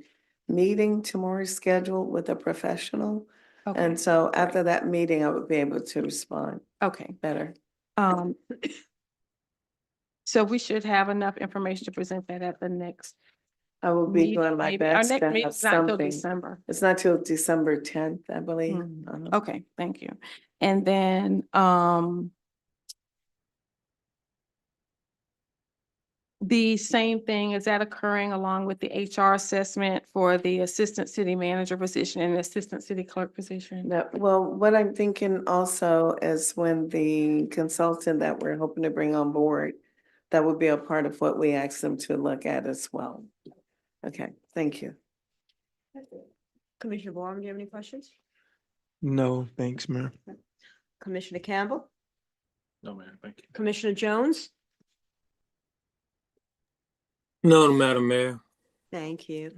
meeting tomorrow scheduled with a professional. Okay, And so after that meeting, I would be able to respond okay. better. So we should have enough information to present that at the next. I will be doing my maybe. Our best next to have meeting's not till something. December. It's not till December 10th, I believe. Okay, thank you. And then, the same thing, is that occurring along with the HR assessment for the assistant city manager position and assistant city clerk position? Well, what I'm thinking also is when the consultant that we're hoping to bring on board, that would be a part of what we ask them to look at as well. Okay, thank you. Commissioner Warren, do you have any questions? No, thanks, Mayor. Commissioner Campbell? No, Mayor, thank you. Commissioner Jones? No, Madam Mayor. Thank you.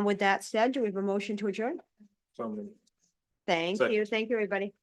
With that said, do we have a motion to adjourn? So moved. Thank Second. you. Thank you, everybody.